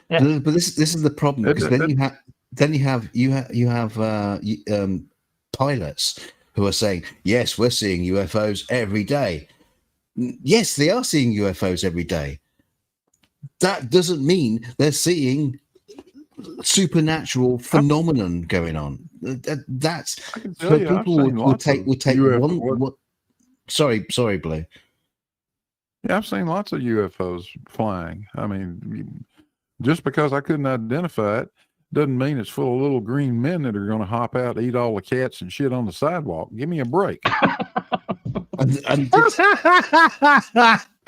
Speaker 3: Yeah. But this is the problem, because then you have pilots who are saying, yes, we're seeing UFOs every day. Yes, they are seeing UFOs every day. That doesn't mean they're seeing supernatural phenomenon going on. That's so people will take one. Sorry, Blue.
Speaker 5: Yeah, I've seen lots of UFOs flying. I mean, just because I couldn't identify it doesn't mean it's full of little green men that are going to hop out, eat all the cats and shit on the sidewalk. Give me a break.
Speaker 3: and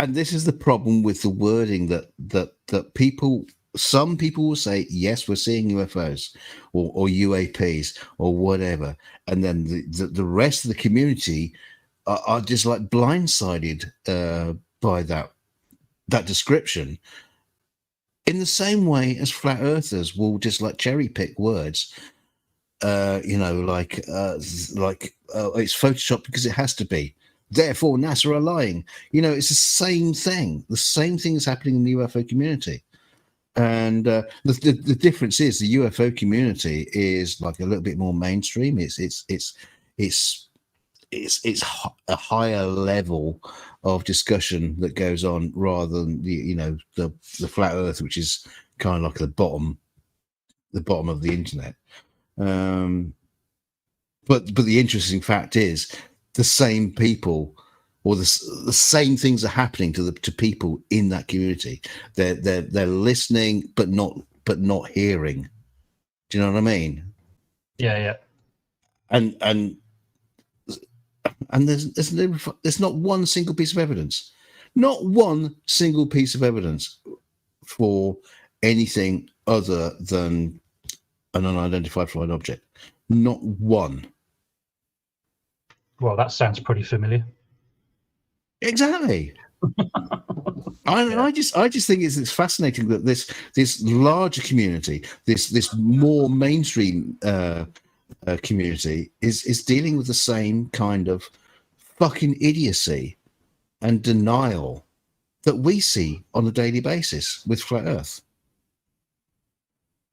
Speaker 3: this is the problem with the wording that some people will say, yes, we're seeing UFOs or UAPs or whatever, and then the rest of the community are just like blindsided by that description, in the same way as flat earthers will just like cherry pick words, like it's Photoshop because it has to be. Therefore, NASA are lying. You know, it's the same thing. The same thing is happening in the UFO community. And the difference is the UFO community is like a little bit more mainstream. It's a higher level of discussion that goes on rather than the flat Earth, which is kind of like the bottom of the internet. But the interesting fact is the same people or the same things are happening to people in that community. They're listening but not hearing. Do you know what I mean?
Speaker 4: Yeah.
Speaker 3: And there's not one single piece of evidence, for anything other than an unidentified flying object. Not one.
Speaker 4: Well, that sounds pretty familiar.
Speaker 3: Exactly. I just think it's fascinating that this larger community, this more mainstream community is dealing with the same kind of fucking idiocy and denial that we see on a daily basis with flat Earth,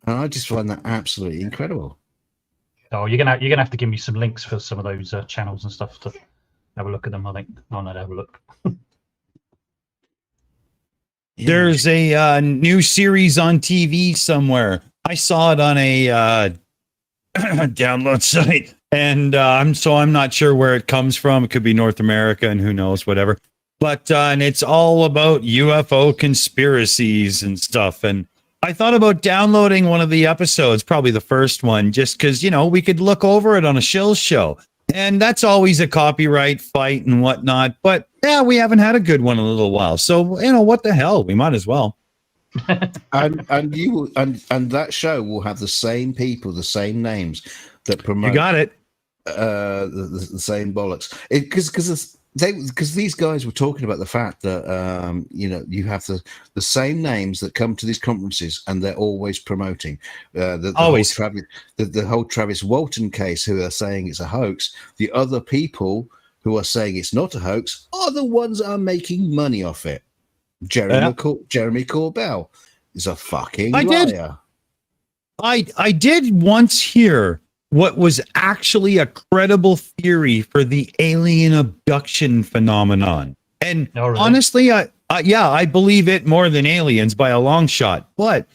Speaker 3: and I just find that absolutely incredible.
Speaker 4: Oh, you're gonna have to give me some links for some of those channels and stuff to have a look at them. I think I'll not have a look.
Speaker 1: There's a new series on TV somewhere. I saw it on a download site, and I'm not sure where it comes from. It could be North America, and who knows, whatever. But and it's all about UFO conspiracies and stuff. And I thought about downloading one of the episodes, probably the first one, just because we could look over it on a Shills show. And that's always a copyright fight and whatnot. But yeah, we haven't had a good one in a little while. So, what the hell? We might as well.
Speaker 3: and you will, and that show will have the same people, the same names that promote.
Speaker 1: You got it.
Speaker 3: The same bollocks. Because these guys were talking about the fact that you have the same names that come to these conferences, and they're always promoting
Speaker 1: always
Speaker 3: the whole Travis Walton case, who are saying it's a hoax. The other people who are saying it's not a hoax are the ones that are making money off it. Jeremy Corbell is a fucking liar.
Speaker 1: I did once hear what was actually a credible theory for the alien abduction phenomenon. And honestly, I believe it more than aliens by a long shot. But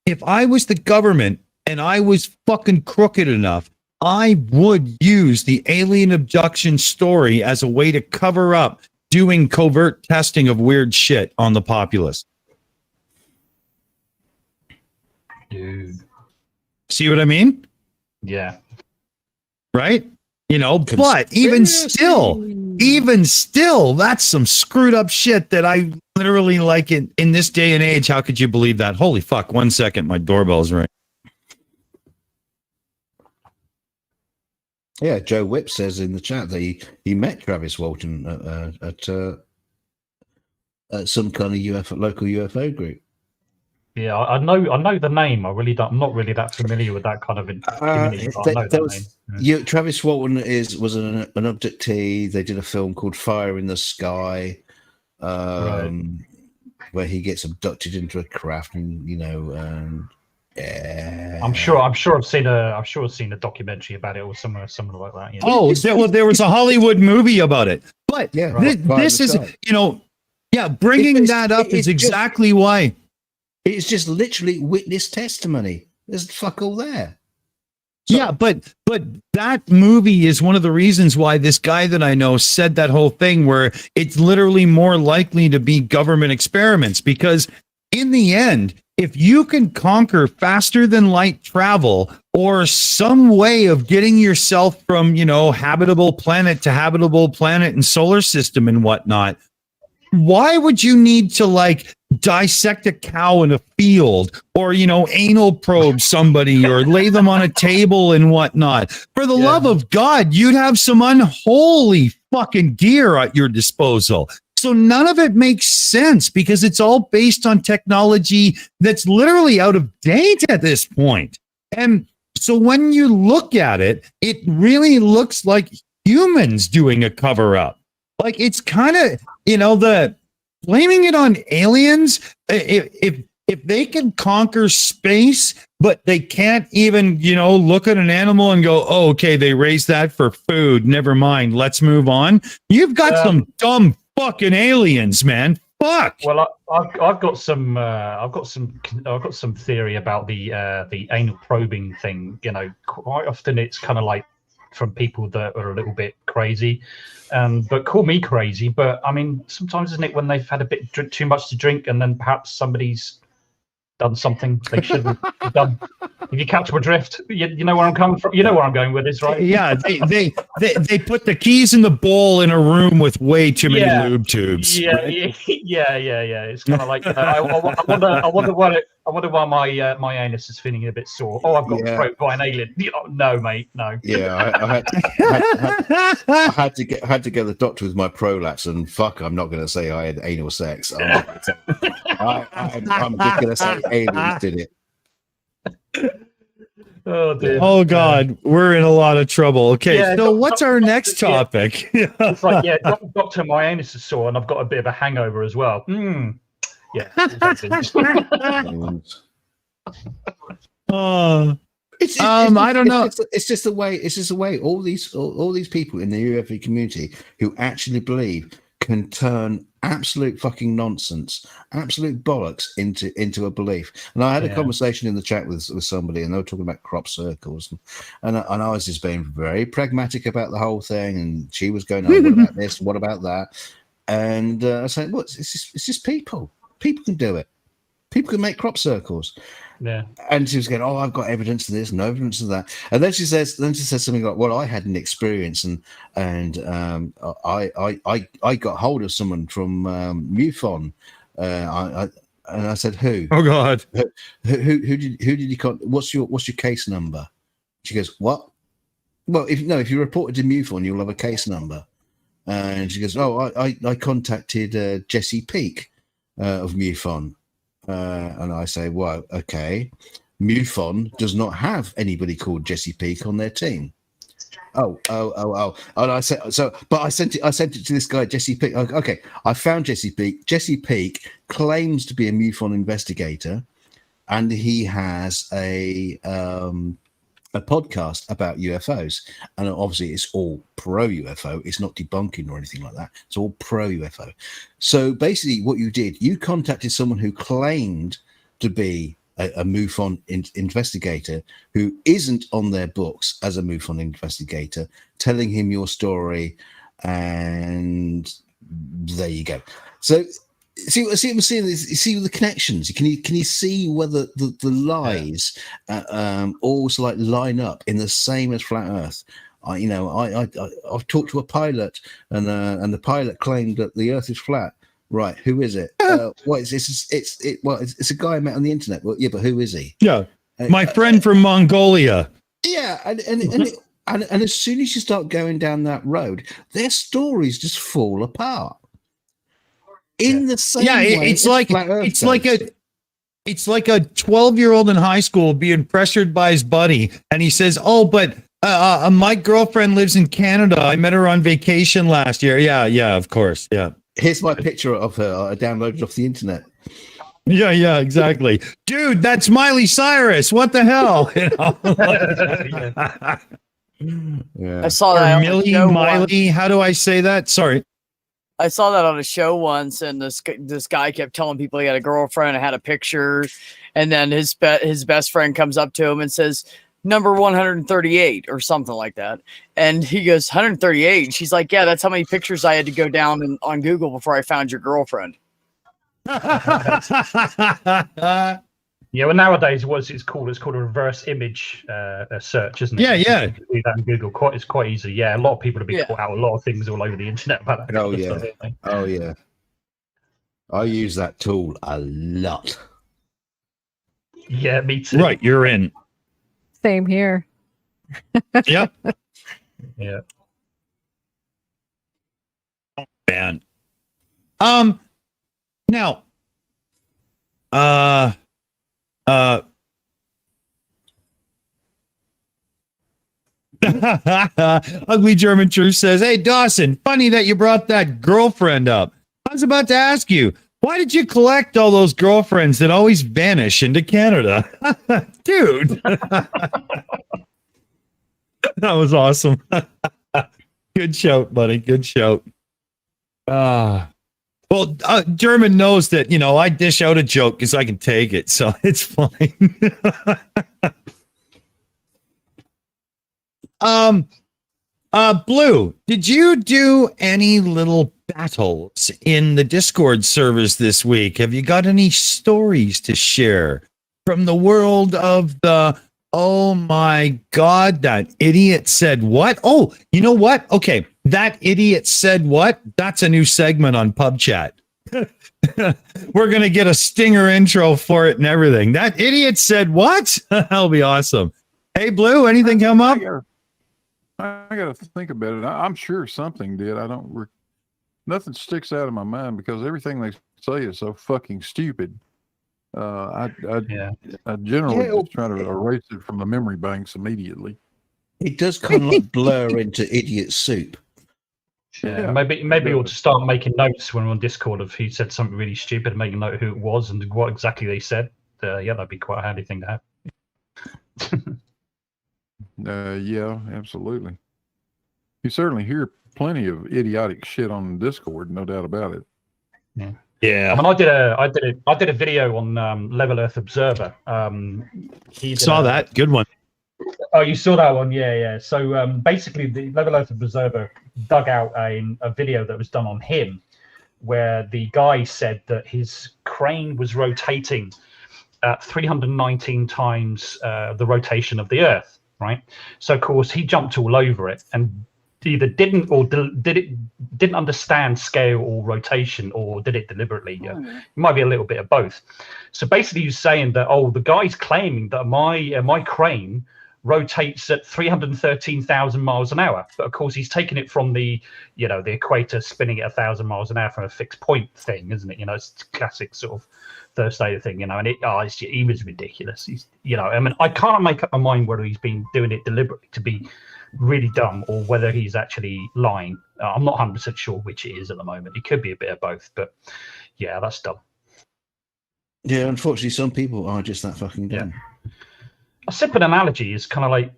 Speaker 1: if I was the government and I was fucking crooked enough, I would use the alien abduction story as a way to cover up doing covert testing of weird shit on the populace.
Speaker 4: Dude.
Speaker 1: See what I mean?
Speaker 4: Yeah.
Speaker 1: Right? But even still, that's some screwed up shit that I literally like in this day and age. How could you believe that? Holy fuck. 1 second. My doorbell's ringing.
Speaker 3: Yeah, Joe Whip says in the chat that he met Travis Walton at some kind of local UFO group.
Speaker 4: Yeah, I know the name. I'm not really that familiar with that kind of community. I know the name.
Speaker 3: Travis Walton was an abductee. They did a film called Fire in the Sky, where he gets abducted into a craft, and yeah.
Speaker 4: I'm sure I've seen a documentary about it or something like that. Yeah.
Speaker 1: Oh, there was a Hollywood movie about it. But this is, bringing that up is exactly why.
Speaker 3: It's just literally witness testimony. There's fuck all there.
Speaker 1: So, but that movie is one of the reasons why this guy that I know said that whole thing where it's literally more likely to be government experiments, because in the end, if you can conquer faster than light travel or some way of getting yourself from, habitable planet to habitable planet and solar system and whatnot, why would you need to dissect a cow in a field or, anal probe somebody or lay them on a table and whatnot? For the love of God, you'd have some unholy fucking gear at your disposal. So none of it makes sense because it's all based on technology that's literally out of date at this point. And so when you look at it, it really looks like humans doing a cover up. Like it's kind of, the blaming it on aliens. If they can conquer space, but they can't even, look at an animal and go, oh, okay, they raised that for food. Never mind. Let's move on. You've got some dumb fucking aliens, man. Fuck.
Speaker 4: Well, I've got some theory about the anal probing thing. Quite often it's kind of like from people that are a little bit crazy, but call me crazy. But I mean, sometimes isn't it when they've had a bit too much to drink, and then perhaps somebody's done something they shouldn't have done. If you catch my drift, you know where I'm coming from. You know where I'm going with this, right?
Speaker 1: Yeah, they put the keys in the bowl in a room with way too many lube tubes.
Speaker 4: Yeah, right? yeah. It's kind of like I wonder why my anus is feeling a bit sore. Oh, I've got throat by an alien. No, mate, no.
Speaker 3: Yeah, I had to go to the doctor with my prolapse, and fuck, I'm not going to say I had anal sex. I'm just going to say aliens did it.
Speaker 4: Oh dear.
Speaker 1: Oh God, we're in a lot of trouble. Okay, so what's our next topic?
Speaker 4: It's like, doctor, my anus is sore, and I've got a bit of a hangover as well. Yeah.
Speaker 3: I don't know. It's just the way all these people in the UFO community who actually believe can turn absolute fucking nonsense, absolute bollocks into a belief. And I had a conversation in the chat with somebody, and they were talking about crop circles, and I was just being very pragmatic about the whole thing, and she was going, "Oh, what about this? What about that?" And I said, "Well, it's just people. People can do it. People can make crop circles.
Speaker 4: Yeah.
Speaker 3: And she was going, "Oh, I've got evidence of this, no evidence of that." And then she says something like, "Well, I had an experience, and I got hold of someone from MUFON." And I said, "Who?
Speaker 1: Oh God,
Speaker 3: who did you what's your case number?" She goes, "What?" Well, if you report it to MUFON, you'll have a case number. And she goes, "Oh, I contacted Jesse Peak of MUFON." And I say, "Well, okay, MUFON does not have anybody called Jesse Peak on their team." Oh. And I said, but I sent it to this guy, Jesse Peak. Okay, I found Jesse Peak. Jesse Peak claims to be a MUFON investigator, and he has a podcast about UFOs. And obviously it's all pro UFO. It's not debunking or anything like that. It's all pro UFO. So basically what you did, you contacted someone who claimed to be a MUFON investigator who isn't on their books as a MUFON investigator, telling him your story, and there you go. So see the connections. Can you see whether the lies also like line up in the same as flat Earth? I've talked to a pilot, and the pilot claimed that the Earth is flat. Right, who is it? It's a guy I met on the internet. Well, yeah, but who is he?
Speaker 1: Yeah, my friend from Mongolia.
Speaker 3: Yeah, and as soon as you start going down that road, their stories just fall apart. In the same way,
Speaker 1: it's like a 12-year-old in high school being pressured by his buddy, and he says, "Oh, but my girlfriend lives in Canada. I met her on vacation last year." Yeah, of course. Yeah. Here's my picture of her. I downloaded off the internet. Yeah, exactly. Dude, that's Miley Cyrus. What the hell?
Speaker 6: I saw that.
Speaker 1: Miley. How do I say that? Sorry.
Speaker 6: I saw that on a show once, and this guy kept telling people he had a girlfriend and had a picture, and then his best friend comes up to him and says, "Number 138" or something like that, and he goes, "138." She's like, "Yeah, that's how many pictures I had to go down on Google before I found your girlfriend."
Speaker 4: Yeah, well, nowadays it's called a reverse image search, isn't it?
Speaker 1: Yeah.
Speaker 4: You can do that in Google. It's quite easy. Yeah, a lot of people have been caught out. A lot of things all over the internet about that.
Speaker 3: Oh yeah. I use that tool a lot.
Speaker 4: Yeah, me too.
Speaker 1: Right, you're in.
Speaker 2: Same here.
Speaker 1: Yep.
Speaker 4: Yeah.
Speaker 1: Man. Now. Ugly German Truth says, "Hey Dawson, funny that you brought that girlfriend up. I was about to ask you, why did you collect all those girlfriends that always vanish into Canada?" Dude. That was awesome. Good shout, buddy. Good shout. Well, German knows that, I dish out a joke because I can take it, so it's fine. Blue, did you do any little battles in the Discord servers this week? Have you got any stories to share from the world of the, oh my God, that idiot said what? Oh, you know what? Okay. That idiot said what? That's a new segment on PubChat. We're going to get a stinger intro for it and everything. That idiot said what? That'll be awesome. Hey, Blue, anything come up?
Speaker 5: I got to think about it. I'm sure something did. Nothing sticks out of my mind because everything they say is so fucking stupid. I generally just try to erase it from the memory banks immediately.
Speaker 3: It does kind of like blur into idiot soup.
Speaker 4: Yeah, maybe we'll just start making notes when we're on Discord if he said something really stupid and make a note of who it was and what exactly they said. That'd be quite a handy thing to have.
Speaker 5: Yeah, absolutely. You certainly hear plenty of idiotic shit on Discord, no doubt about it.
Speaker 1: Yeah.
Speaker 4: I mean, I did a video on Level Earth Observer.
Speaker 1: Saw that. Good one.
Speaker 4: Oh, you saw that one? Yeah. So basically, the Level Earth Observer dug out a video that was done on him, where the guy said that his crane was rotating at 319 times the rotation of the Earth, right? So of course he jumped all over it and either didn't or didn't understand scale or rotation, or did it deliberately. It might be a little bit of both. So basically he's saying that, oh, the guy's claiming that my crane rotates at 313,000 miles an hour, but of course he's taking it from the equator, spinning it 1,000 miles an hour from a fixed point thing, isn't it? It's classic sort of Thursday thing, and he was ridiculous. I mean, I can't make up my mind whether he's been doing it deliberately to be really dumb or whether he's actually lying. I'm not 100% sure which it is at the moment. It could be a bit of both, but yeah, that's dumb.
Speaker 3: Yeah, unfortunately, some people are just that fucking dumb.
Speaker 4: Yeah. A simple analogy is kind of like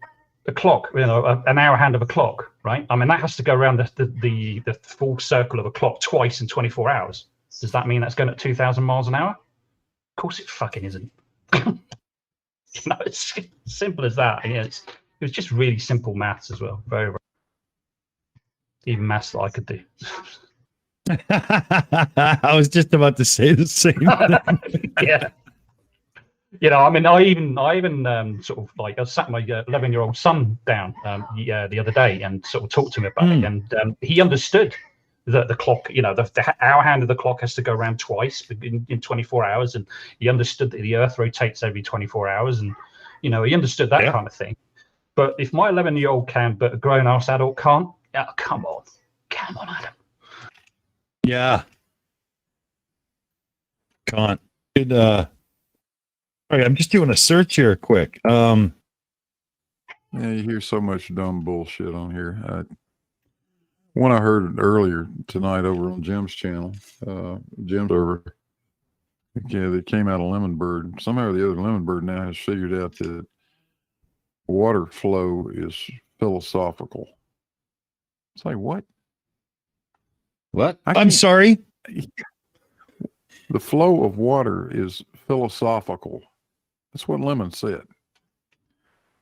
Speaker 4: a clock, an hour hand of a clock, right? I mean, that has to go around the full circle of a clock twice in 24 hours. Does that mean that's going at 2,000 miles an hour? Of course it fucking isn't. It's simple as that. It was just really simple maths as well. Very, very even maths that I could do.
Speaker 1: I was just about to say the same thing.
Speaker 4: Yeah. I mean, I even sort of like I sat my 11-year-old son down the other day and sort of talked to him about it, and he understood that the clock, the hour hand of the clock has to go around twice in 24 hours, and he understood that the Earth rotates every 24 hours, and he understood that kind of thing. But if my 11-year-old can, but a grown-ass adult can't, come on, Adam.
Speaker 1: Yeah, can't. Good. All right, I'm just doing a search here quick.
Speaker 5: Yeah, you hear so much dumb bullshit on here. One I heard earlier tonight over on Jim's channel, Jim's over. Yeah, that came out of Lemon Bird. Somehow or the other, Lemon Bird now has figured out that water flow is philosophical. It's like, what?
Speaker 3: What?
Speaker 1: I'm sorry?
Speaker 5: The flow of water is philosophical. That's what Lemon said.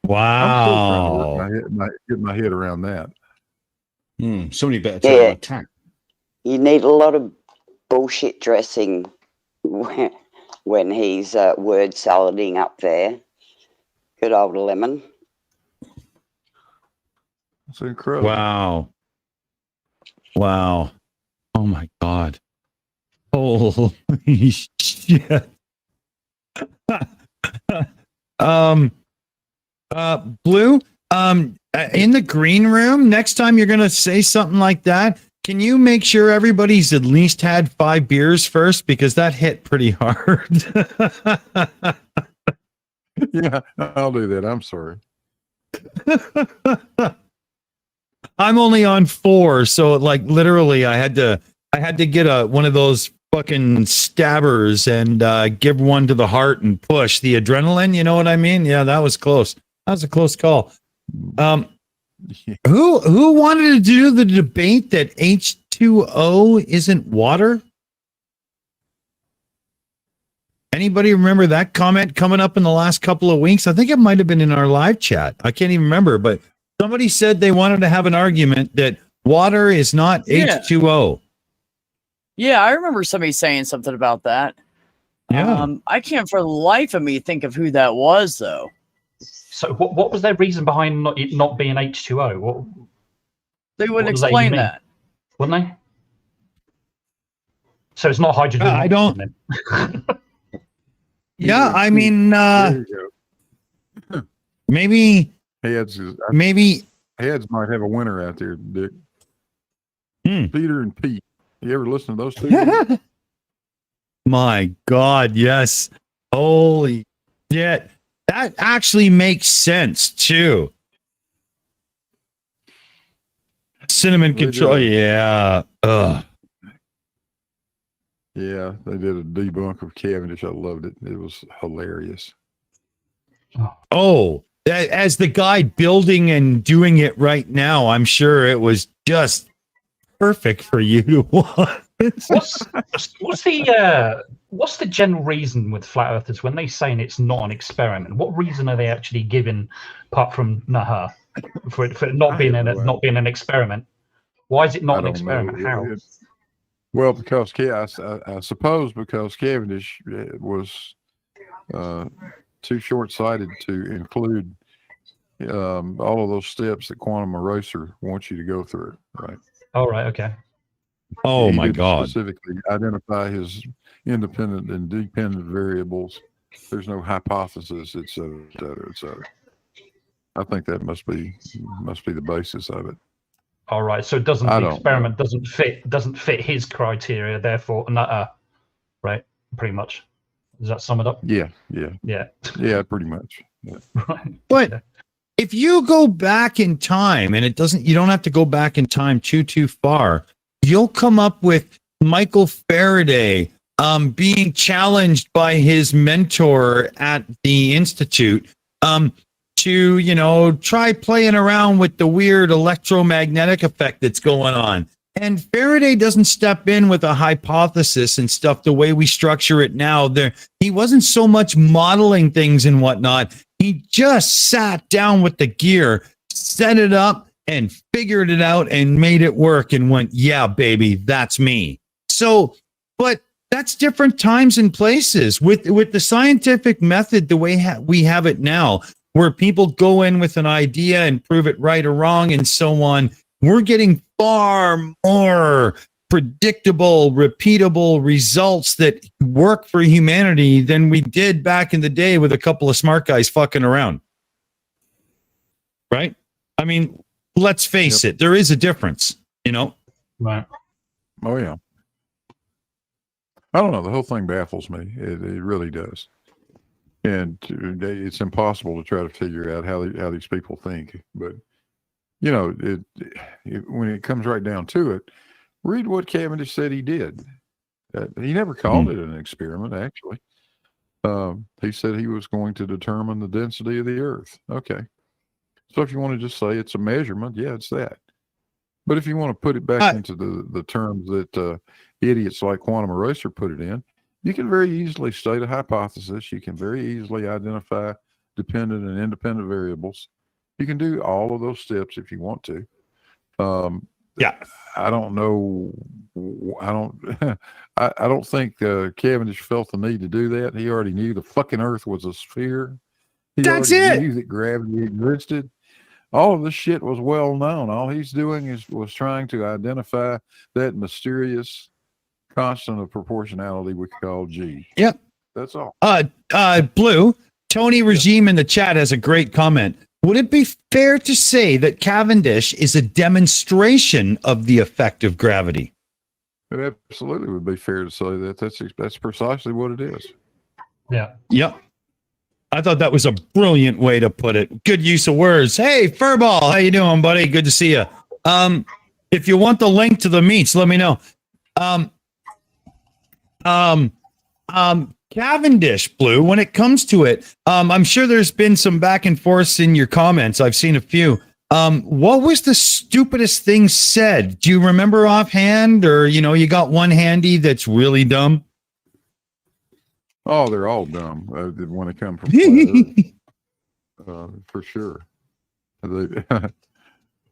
Speaker 1: Wow.
Speaker 5: I'm still trying to get my head around that.
Speaker 3: Somebody better take an attack.
Speaker 11: You need a lot of bullshit dressing when he's word salading up there. Good old Lemon.
Speaker 5: That's incredible.
Speaker 1: Wow. Oh my God. Holy shit. Blue, in the green room, next time you're going to say something like that, can you make sure everybody's at least had 5 beers first? Because that hit pretty hard.
Speaker 5: Yeah, I'll do that. I'm sorry.
Speaker 1: I'm only on 4, so like literally I had to get one of those fucking stabbers and give one to the heart and push the adrenaline. You know what I mean? Yeah, that was close. That was a close call. Who wanted to do the debate that H2O isn't water? Anybody remember that comment coming up in the last couple of weeks? I think it might have been in our live chat. I can't even remember, but somebody said they wanted to have an argument that water is not H2O.
Speaker 6: Yeah, I remember somebody saying something about that.
Speaker 1: Yeah.
Speaker 6: I can't for the life of me think of who that was, though.
Speaker 4: So what was their reason behind it not being H2O?
Speaker 6: They wouldn't explain that.
Speaker 4: Wouldn't they? So it's not hydrogen.
Speaker 1: I don't. Yeah, I mean, maybe
Speaker 5: heads might have a winner out there, Dick. Peter and Pete. You ever listen to those two?
Speaker 1: My God, yes. Holy shit. That actually makes sense, too. Cinnamon control, yeah. Ugh.
Speaker 5: Yeah, they did a debunk of Cavendish. I loved it. It was hilarious.
Speaker 1: Oh, as the guy building and doing it right now, I'm sure it was just perfect for you to watch.
Speaker 4: What's the general reason with flat earthers when they saying it's not an experiment? What reason are they actually giving, apart from Naha, for it not being an experiment? Why is it not an experiment? How?
Speaker 5: Well, because I suppose because Cavendish was too short-sighted to include all of those steps that Quantum Eraser wants you to go through, right?
Speaker 4: All right. Okay.
Speaker 1: Oh
Speaker 5: He
Speaker 1: my
Speaker 5: didn't
Speaker 1: God.
Speaker 5: specifically identify his independent and dependent variables. There's no hypothesis, et cetera, et cetera, et cetera. I think that must be the basis of it.
Speaker 4: All right. So the experiment doesn't fit his criteria, therefore, right? Pretty much. Does that sum it up?
Speaker 5: Yeah, pretty much. Yeah.
Speaker 4: Right.
Speaker 1: But if you go back in time, and you don't have to go back in time too far, you'll come up with Michael Faraday being challenged by his mentor at the Institute to, try playing around with the weird electromagnetic effect that's going on. And Faraday doesn't step in with a hypothesis and stuff the way we structure it now. He wasn't so much modeling things and whatnot. He just sat down with the gear, set it up, and figured it out and made it work and went, yeah, baby, that's me. So, but that's different times and places. With the scientific method, the way we have it now, where people go in with an idea and prove it right or wrong and so on, we're getting far more predictable, repeatable results that work for humanity than we did back in the day with a couple of smart guys fucking around. Right? I mean, let's face it, there is a difference,
Speaker 4: Right.
Speaker 5: Oh, yeah. I don't know. The whole thing baffles me. It really does. And it's impossible to try to figure out how these people think. But, when it comes right down to it, read what Cavendish said he did. He never called it an experiment, actually. He said he was going to determine the density of the Earth. Okay. So if you want to just say it's a measurement, yeah, it's that. But if you want to put it back into the terms that idiots like Quantum Eraser put it in, you can very easily state a hypothesis. You can very easily identify dependent and independent variables. You can do all of those steps if you want to. I don't know. I don't think Cavendish felt the need to do that. He already knew the fucking Earth was a sphere.
Speaker 1: That's it.
Speaker 5: He knew that gravity existed. All of this shit was well known. All he's doing was trying to identify that mysterious constant of proportionality we call G.
Speaker 1: Yep.
Speaker 5: That's all.
Speaker 1: Blue, Tony Regime in the chat has a great comment. Would it be fair to say that Cavendish is a demonstration of the effect of gravity?
Speaker 5: It absolutely would be fair to say that. That's precisely what it is.
Speaker 4: Yeah.
Speaker 1: Yep. I thought that was a brilliant way to put it. Good use of words. Hey, Furball, how you doing, buddy? Good to see you. If you want the link to the meets, let me know. Cavendish, Blue, when it comes to it, I'm sure there's been some back and forth in your comments. I've seen a few. What was the stupidest thing said? Do you remember offhand, or you got one handy that's really dumb?
Speaker 5: Oh, they're all dumb when they come from flat Earth, for sure.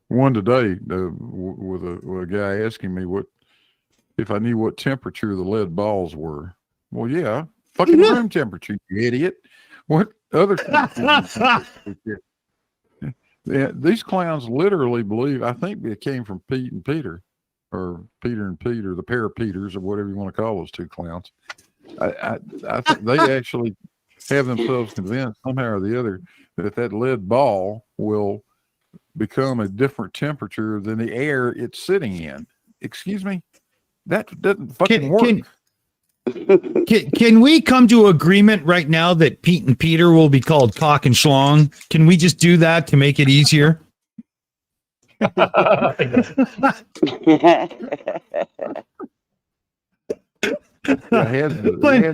Speaker 5: One today with a guy asking me if I knew what temperature the lead balls were. Well, yeah, fucking room temperature, you idiot. What other temperature? Yeah, these clowns literally believe. I think it came from Pete and Peter, or Peter and Peter, the pair of Peters, or whatever you want to call those two clowns. I think they actually have themselves convinced somehow or the other that lead ball will become a different temperature than the air it's sitting in. Excuse me? That doesn't fucking work.
Speaker 1: Can we come to agreement right now that Pete and Peter will be called Cock and Schlong? Can we just do that to make it easier?
Speaker 5: Heads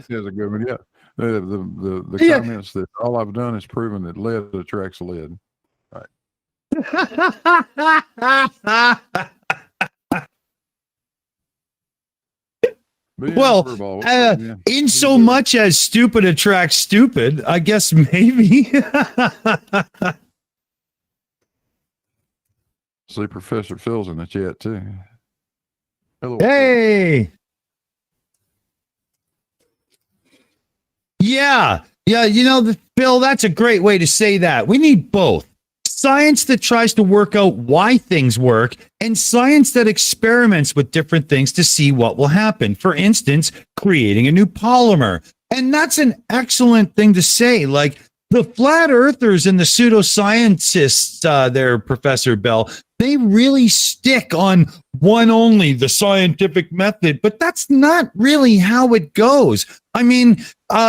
Speaker 5: is a good one. Yeah, the comments that all I've done is proven that lead attracts lead. Right.
Speaker 1: Well, in so much as stupid attracts stupid, I guess maybe.
Speaker 5: See, Professor Phil's in the chat too. Hello.
Speaker 1: Hey, Yeah. Yeah. You know, Bill, that's a great way to say that. We need both. Science that tries to work out why things work and science that experiments with different things to see what will happen. For instance, creating a new polymer. And that's an excellent thing to say. Like the flat earthers and the pseudoscientists there, Professor Bell, they really stick on one only, the scientific method, but that's not really how it goes. I mean,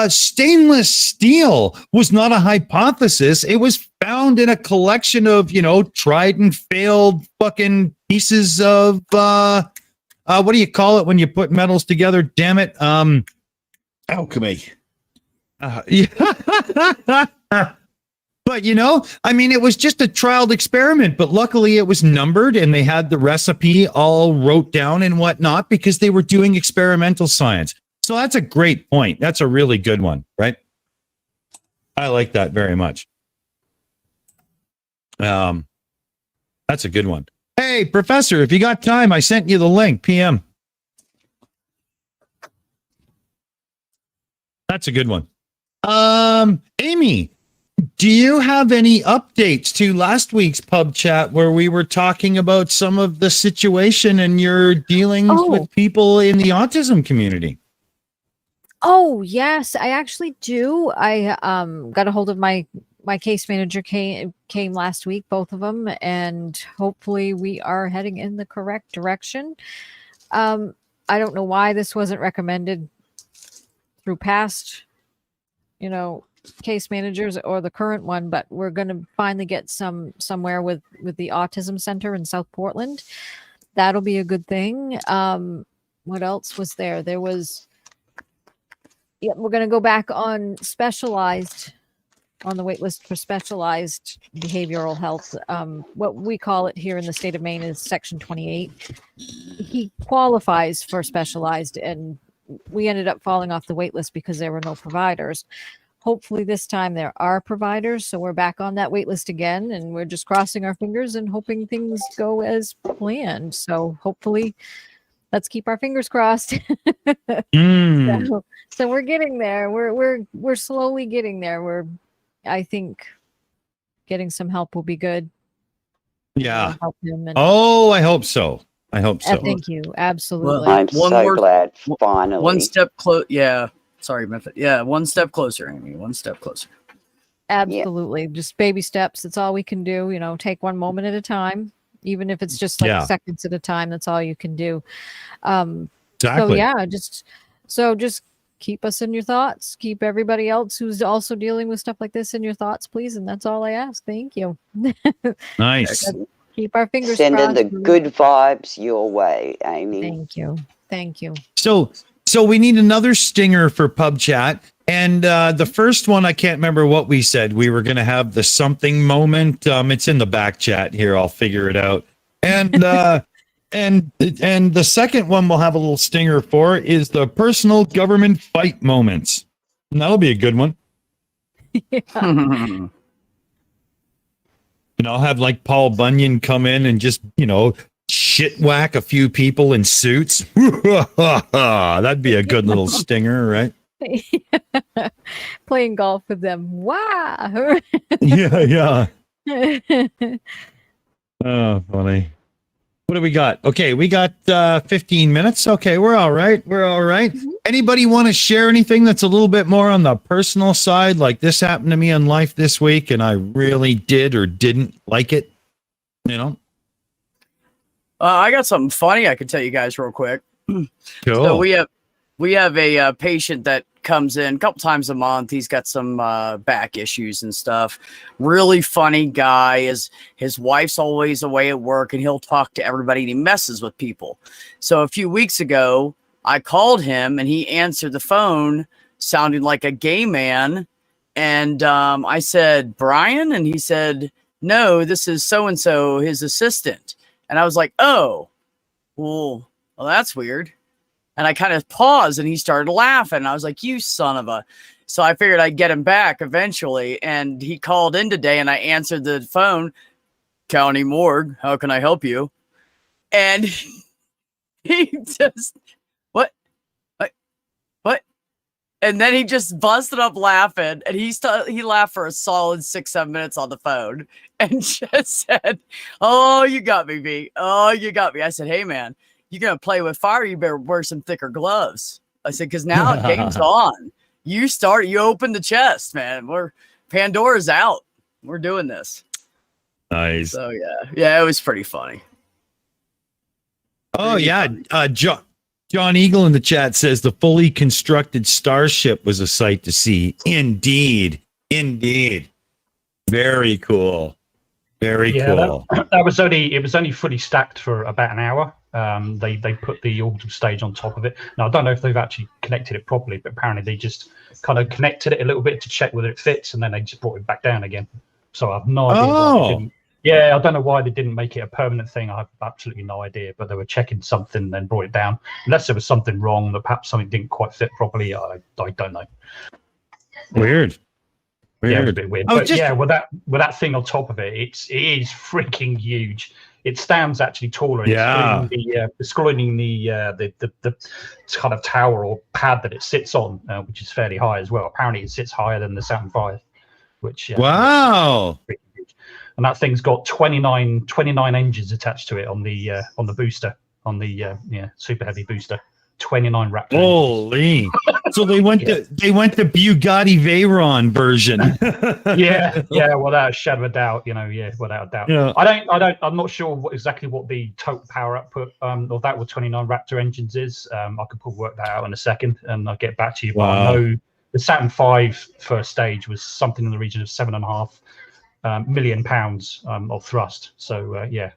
Speaker 1: stainless steel was not a hypothesis. It was found in a collection of, tried and failed fucking pieces of, what do you call it when you put metals together? Damn it.
Speaker 3: Alchemy.
Speaker 1: Yeah. But, it was just a trialed experiment, but luckily it was numbered and they had the recipe all wrote down and whatnot because they were doing experimental science. So that's a great point. That's a really good one, right? I like that very much. That's a good one. Hey, Professor, if you got time, I sent you the link, PM. That's a good one. Aimee, do you have any updates to last week's pub chat where we were talking about some of the situation and your dealings with people in the autism community?
Speaker 2: Oh, yes, I actually do. I got a hold of my case manager came last week, both of them, and hopefully we are heading in the correct direction. I don't know why this wasn't recommended through past, case managers or the current one, but we're going to finally get somewhere with the autism center in South Portland. That'll be a good thing. What else was there? There was, we're going to go back on the wait list for specialized behavioral health. What we call it here in the state of Maine is Section 28. He qualifies for specialized, and we ended up falling off the wait list because there were no providers. Hopefully this time there are providers, so we're back on that wait list again, and we're just crossing our fingers and hoping things go as planned. So hopefully, let's keep our fingers crossed. So we're getting there. We're slowly getting there. I think getting some help will be good.
Speaker 1: Yeah.
Speaker 2: Help him and,
Speaker 1: I hope so.
Speaker 2: thank you. Absolutely.
Speaker 11: I'm so glad. Finally,
Speaker 6: one step close. Yeah. Sorry, Mipet. Yeah, one step closer, Aimee. One step closer.
Speaker 2: Absolutely. Just baby steps. That's all we can do. Take one moment at a time, even if it's just like seconds at a time. That's all you can do.
Speaker 1: Exactly.
Speaker 2: So just keep us in your thoughts. Keep everybody else who's also dealing with stuff like this in your thoughts, please. And that's all I ask. Thank you.
Speaker 1: Nice.
Speaker 2: Keep our fingers
Speaker 11: sending
Speaker 2: crossed.
Speaker 11: the good vibes your way, Aimee.
Speaker 2: Thank you.
Speaker 1: So we need another stinger for pub chat. And the first one, I can't remember what we said. We were going to have the something moment. It's in the back chat here. I'll figure it out. And and the second one we'll have a little stinger for is the personal government fight moments. And that'll be a good one. And I'll have like Paul Bunyan come in and just, shit whack a few people in suits. That'd be a good little stinger, right?
Speaker 2: Playing golf with them. Wow.
Speaker 1: Yeah. Oh, funny. What do we got? Okay, we got 15 minutes. Okay, we're all right. Mm-hmm. Anybody want to share anything that's a little bit more on the personal side? Like this happened to me in life this week and I really did or didn't like it,
Speaker 6: I got something funny I could tell you guys real quick.
Speaker 1: Cool.
Speaker 6: So we have a patient that comes in a couple times a month. He's got some back issues and stuff. Really funny guy. His wife's always away at work, and he'll talk to everybody, and he messes with people. So a few weeks ago, I called him, and he answered the phone sounding like a gay man. And I said, Brian? And he said, no, this is so-and-so, his assistant. And I was like, oh, well, that's weird. And I kind of paused and he started laughing. I was like, you son of a. So I figured I'd get him back eventually. And he called in today and I answered the phone. County Morgue, how can I help you? And he just, what? And then he just busted up laughing, and he laughed for a solid 6-7 minutes on the phone, and just said, "Oh, you got me, B. Oh, you got me." I said, "Hey, man, you're gonna play with fire. You better wear some thicker gloves." I said, "Because now game's on. You open the chest, man. Pandora's out. We're doing this."
Speaker 1: Nice.
Speaker 6: So yeah, it was pretty funny.
Speaker 1: Oh yeah, John Eagle in the chat says the fully constructed starship was a sight to see. Indeed. Very cool. Very cool.
Speaker 4: It was only fully stacked for about an hour. They put the orbital stage on top of it. Now I don't know if they've actually connected it properly, but apparently they just kind of connected it a little bit to check whether it fits, and then they just brought it back down again. So I have no idea why they didn't. Yeah, I don't know why they didn't make it a permanent thing. I have absolutely no idea, but they were checking something and then brought it down. Unless there was something wrong, that perhaps something didn't quite fit properly. I don't know.
Speaker 1: Weird.
Speaker 4: Yeah, it was a bit weird. But yeah, with that thing on top of it, it is freaking huge. It stands actually taller. Excluding the kind of tower or pad that it sits on, which is fairly high as well. Apparently, it sits higher than the Saturn V, which
Speaker 1: wow.
Speaker 4: And that thing's got 29 engines attached to it on the booster, on the super heavy booster. 29 Raptor.
Speaker 1: Holy! So they went to Bugatti Veyron version.
Speaker 4: yeah, without a shadow of a doubt, without a doubt.
Speaker 1: Yeah.
Speaker 4: I'm not sure exactly what the total power output of that with 29 Raptor engines is. I could probably work that out in a second, and I'll get back to you. But I know the Saturn V first stage was something in the region of £7.5 million of thrust. So yeah.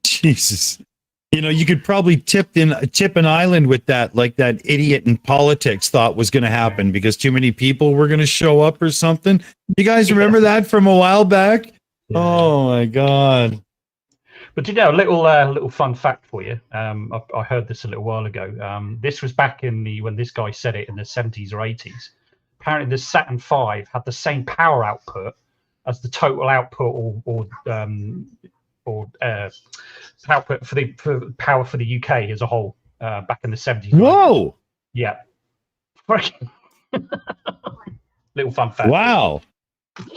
Speaker 1: Jesus. You could probably tip an island with that, like that idiot in politics thought was going to happen because too many people were going to show up or something. You guys remember that from a while back? Yeah. Oh my God.
Speaker 4: But a little fun fact for you. I heard this a little while ago. This was back when this guy said it in the 70s or 80s. Apparently the Saturn V had the same power output as the total output or output for power for the UK as a whole back in the 70s.
Speaker 1: Whoa!
Speaker 4: Yeah. Little fun fact.
Speaker 1: Wow.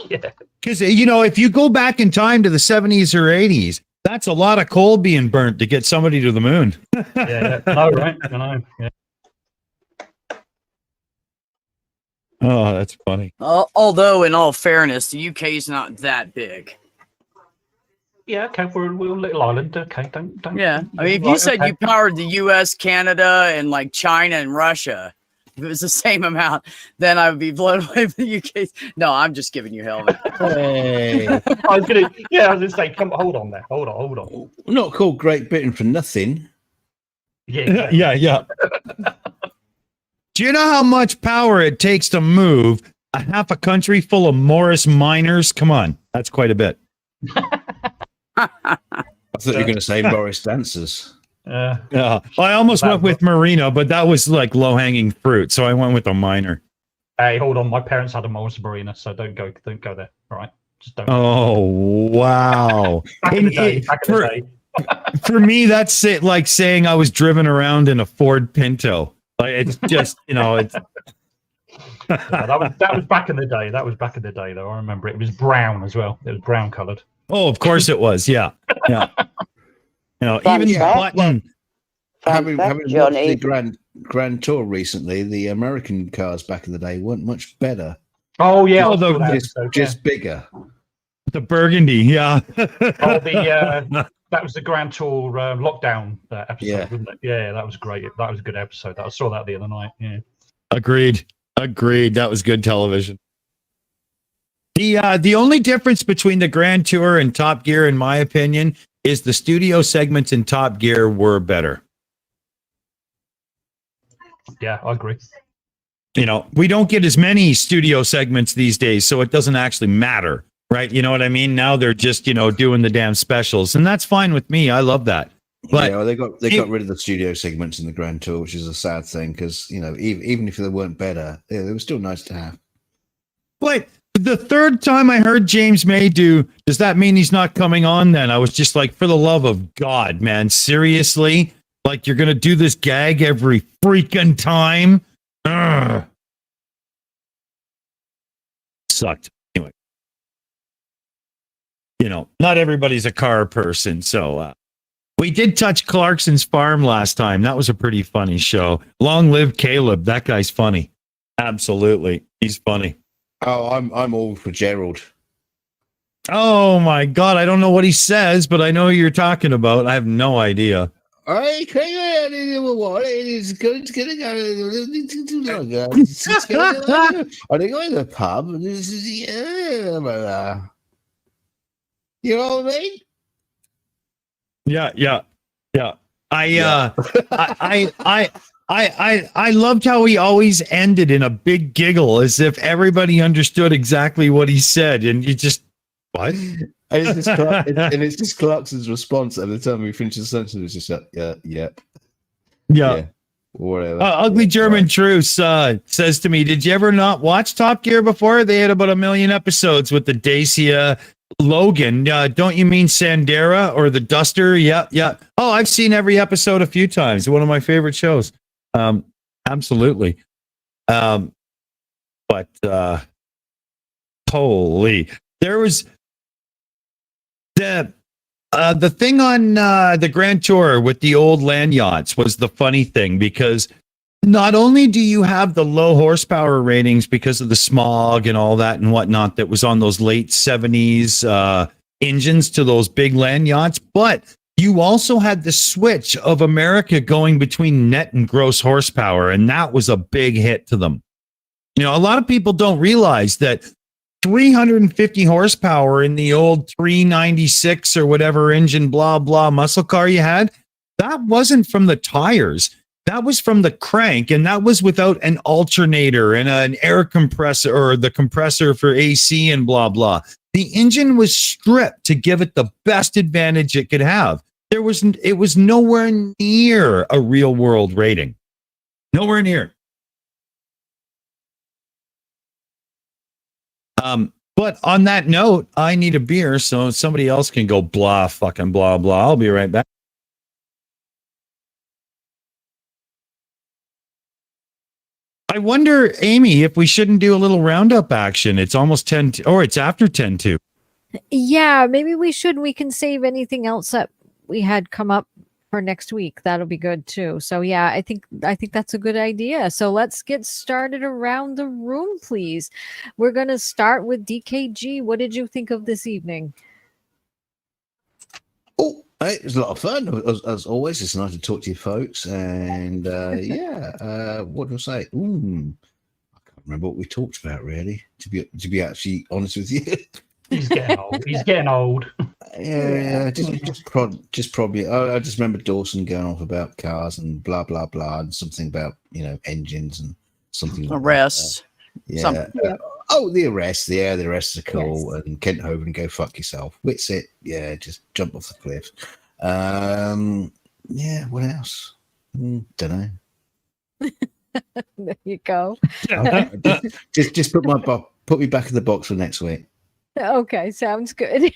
Speaker 4: Yeah.
Speaker 1: Because, if you go back in time to the 70s or 80s, that's a lot of coal being burnt to get somebody to the moon.
Speaker 4: Yeah. No, right? I know. Yeah.
Speaker 1: Oh, that's funny.
Speaker 6: Although, in all fairness, the UK is not that big.
Speaker 4: Yeah, okay, we're a little island. Okay, don't.
Speaker 6: Yeah, I mean, if you said you powered the U.S., Canada, and like China and Russia, if it was the same amount, then I would be blown away with the UK. No, I'm just giving you hell.
Speaker 3: Hey.
Speaker 4: I was gonna say, come hold on there. Hold on.
Speaker 3: We're not called Great Britain for nothing.
Speaker 4: Yeah.
Speaker 1: Yeah. Do you know how much power it takes to move a half a country full of Morris miners? Come on, that's quite a bit.
Speaker 3: I thought you were going to say Morris dancers.
Speaker 1: I almost went with Marino, but that was like low-hanging fruit, so I went with a miner.
Speaker 4: Hey, hold on. My parents had a Morris Marina, so don't go there. All right, just don't.
Speaker 1: Oh wow!
Speaker 4: Back in the day.
Speaker 1: For me, that's it. Like saying I was driven around in a Ford Pinto. Like it's just it's.
Speaker 4: that was back in the day. That was back in the day, though. I remember it was brown as well. It was brown coloured.
Speaker 1: Oh, of course it was. Yeah. Even the button.
Speaker 3: Having watched the Grand Tour recently, the American cars back in the day weren't much better.
Speaker 4: Oh yeah,
Speaker 3: just bigger.
Speaker 1: The Burgundy, yeah.
Speaker 4: That was the Grand Tour lockdown episode, wasn't it? Yeah, that was great. That was a good episode. I saw that the other night. Yeah.
Speaker 1: Agreed. That was good television. The only difference between the Grand Tour and Top Gear, in my opinion, is the studio segments in Top Gear were better.
Speaker 4: Yeah, I agree.
Speaker 1: We don't get as many studio segments these days, so it doesn't actually matter, right? You know what I mean? Now they're just, doing the damn specials, and that's fine with me. I love that. But
Speaker 3: they got rid of the studio segments in the Grand Tour, which is a sad thing because, even if they weren't better, they were still nice to have.
Speaker 1: But the third time I heard James May does that mean he's not coming on then? I was just like, for the love of God, man, seriously? Like you're going to do this gag every freaking time? Ugh. Sucked. Anyway. You know, not everybody's a car person, so we did touch Clarkson's farm last time. That was a pretty funny show. Long live Caleb. That guy's funny. Absolutely. He's funny.
Speaker 3: Oh, I'm all for Gerald.
Speaker 1: Oh my God. I don't know what he says, but I know who you're talking about. I have no idea.
Speaker 3: I can't what it is going to go. I think go in the pub. This is you know what I mean?
Speaker 1: Yeah. I loved how he always ended in a big giggle, as if everybody understood exactly what he said, and you just what?
Speaker 3: And it's just Clarkson's response every time we finish the sentence. It's just yeah. Whatever.
Speaker 1: Ugly German Truce says to me, "Did you ever not watch Top Gear before? They had about 1 million episodes with the Dacia Logan. Don't you mean Sandera or the Duster? Yeah. Oh, I've seen every episode a few times. One of my favorite shows. Absolutely. But holy, there was the thing on the Grand Tour with the old land yachts was the funny thing, because not only do you have the low horsepower ratings because of the smog and all that and whatnot that was on those late 70s engines to those big land yachts, but you also had the switch of America going between net and gross horsepower, and that was a big hit to them. You know, a lot of people don't realize that 350 horsepower in the old 396 or whatever engine, blah, blah, muscle car you had, that wasn't from the tires. That was from the crank, and that was without an alternator and an air compressor or the compressor for AC and blah, blah. The engine was stripped to give it the best advantage it could have. It was nowhere near a real world rating. Nowhere near. But on that note, I need a beer so somebody else can go blah, fucking blah, blah. I'll be right back. I wonder, Aimee, if we shouldn't do a little roundup action. It's almost 10 or it's after 10 to.
Speaker 2: Yeah, maybe we should. We can save anything else that we had come up for next week. That'll be good too. So yeah, I think that's a good idea. So let's get started around the room, please. We're going to start with DKG. What did you think of this evening?
Speaker 3: Oh, it was a lot of fun. As always, it's nice to talk to you folks. And what do I say? I can't remember what we talked about, really, to be actually honest with you.
Speaker 4: He's getting old. He's getting old.
Speaker 3: Yeah, just probably. I just remember Dawson going off about cars and blah blah blah, and something about engines and something.
Speaker 6: Arrests.
Speaker 3: Like the arrests. Yeah, the arrests are cool. Yes. And Kent Hovind, go fuck yourself. Witsit, yeah, just jump off the cliff. What else? Don't know.
Speaker 2: There you go.
Speaker 3: just put me back in the box for next week.
Speaker 2: Okay, sounds good.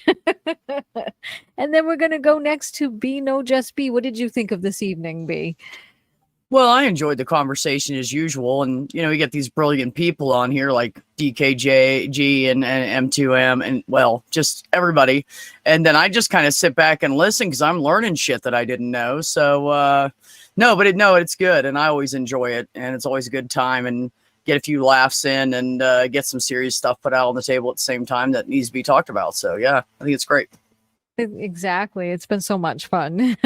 Speaker 2: And then we're going to go next to B, NoJustBe. What did you think of this evening, B?
Speaker 6: Well, I enjoyed the conversation as usual. And, we get these brilliant people on here like DKG and M2M and, well, just everybody. And then I just kind of sit back and listen because I'm learning shit that I didn't know. So, it's good. And I always enjoy it. And it's always a good time. And get a few laughs in and get some serious stuff put out on the table at the same time that needs to be talked about. So, yeah, I think it's great.
Speaker 2: Exactly. It's been so much fun.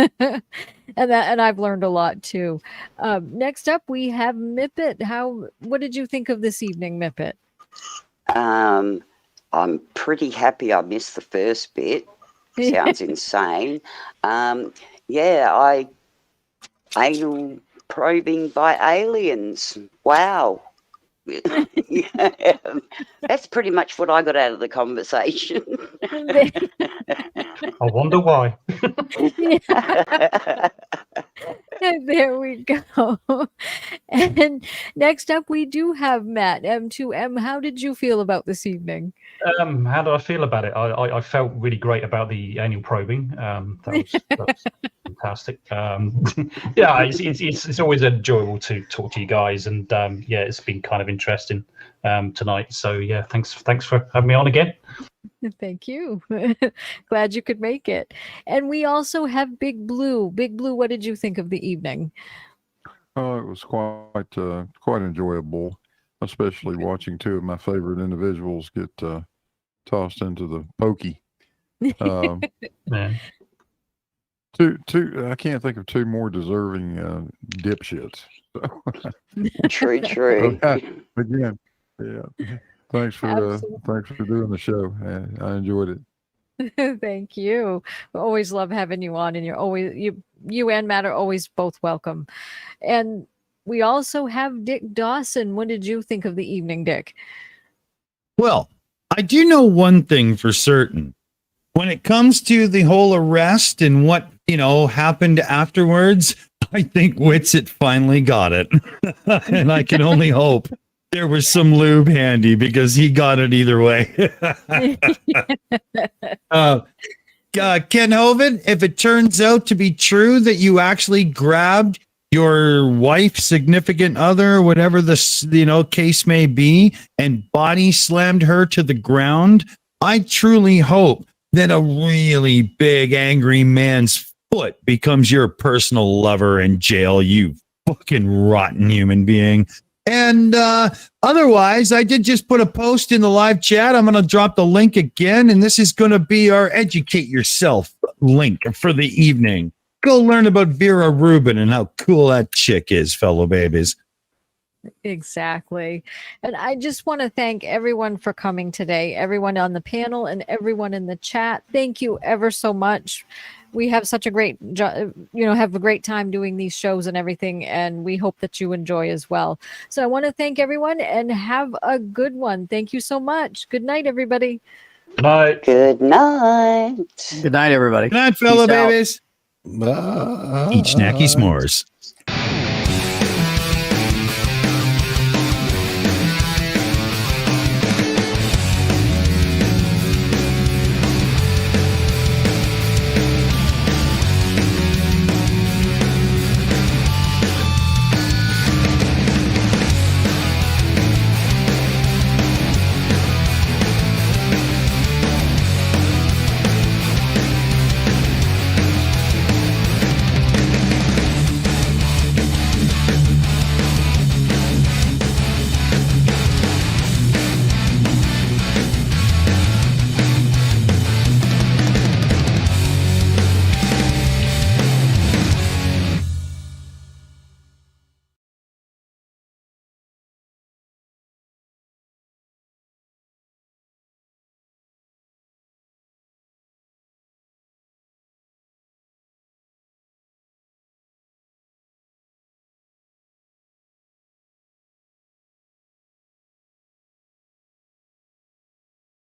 Speaker 2: and I've learned a lot, too. Next up, we have Mipet. What did you think of this evening, Mipet? I'm
Speaker 11: pretty happy I missed the first bit. Sounds insane. Anal probing by aliens. Wow. That's pretty much what I got out of the conversation.
Speaker 4: I wonder why.
Speaker 2: There we go. And next up, we do have Matt, M2M. How did you feel about this evening?
Speaker 4: How do I feel about it? I felt really great about the annual probing. That was fantastic. Yeah, it's always enjoyable to talk to you guys, and yeah, it's been kind of interesting tonight. So yeah, thanks for having me on again.
Speaker 2: Thank you. Glad you could make it. And we also have Big Blue. Big Blue, what did you think of the evening?
Speaker 5: It was quite enjoyable, especially watching two of my favorite individuals get tossed into the pokey.
Speaker 4: Man.
Speaker 5: Two. I can't think of two more deserving dipshits.
Speaker 11: True.
Speaker 5: Again, yeah. Thanks for doing the show. I enjoyed it.
Speaker 2: Thank you. We always love having you on, and you and Matt are always both welcome. And we also have Dick Dawson. What did you think of the evening, Dick?
Speaker 1: Well, I do know one thing for certain. When it comes to the whole arrest and what, happened afterwards, I think Witsit finally got it. And I can only hope there was some lube handy because he got it either way. Ken Hovind, if it turns out to be true that you actually grabbed your wife, significant other, whatever the case may be, and body slammed her to the ground, I truly hope that a really big angry man's foot becomes your personal lover in jail, you fucking rotten human being. And otherwise, I did just put a post in the live chat. I'm going to drop the link again, and this is going to be our Educate Yourself link for the evening. Go learn about Vera Rubin and how cool that chick is, fellow babies.
Speaker 2: Exactly. And I just want to thank everyone for coming today, everyone on the panel and everyone in the chat. Thank you ever so much. We have such a great, have a great time doing these shows and everything, and we hope that you enjoy as well. So I want to thank everyone and have a good one. Thank you so much. Good night, everybody.
Speaker 4: Good night.
Speaker 11: Good night.
Speaker 6: Good night, everybody.
Speaker 1: Good night, fellow
Speaker 6: Peace out.
Speaker 1: babies. Eat snacky s'mores.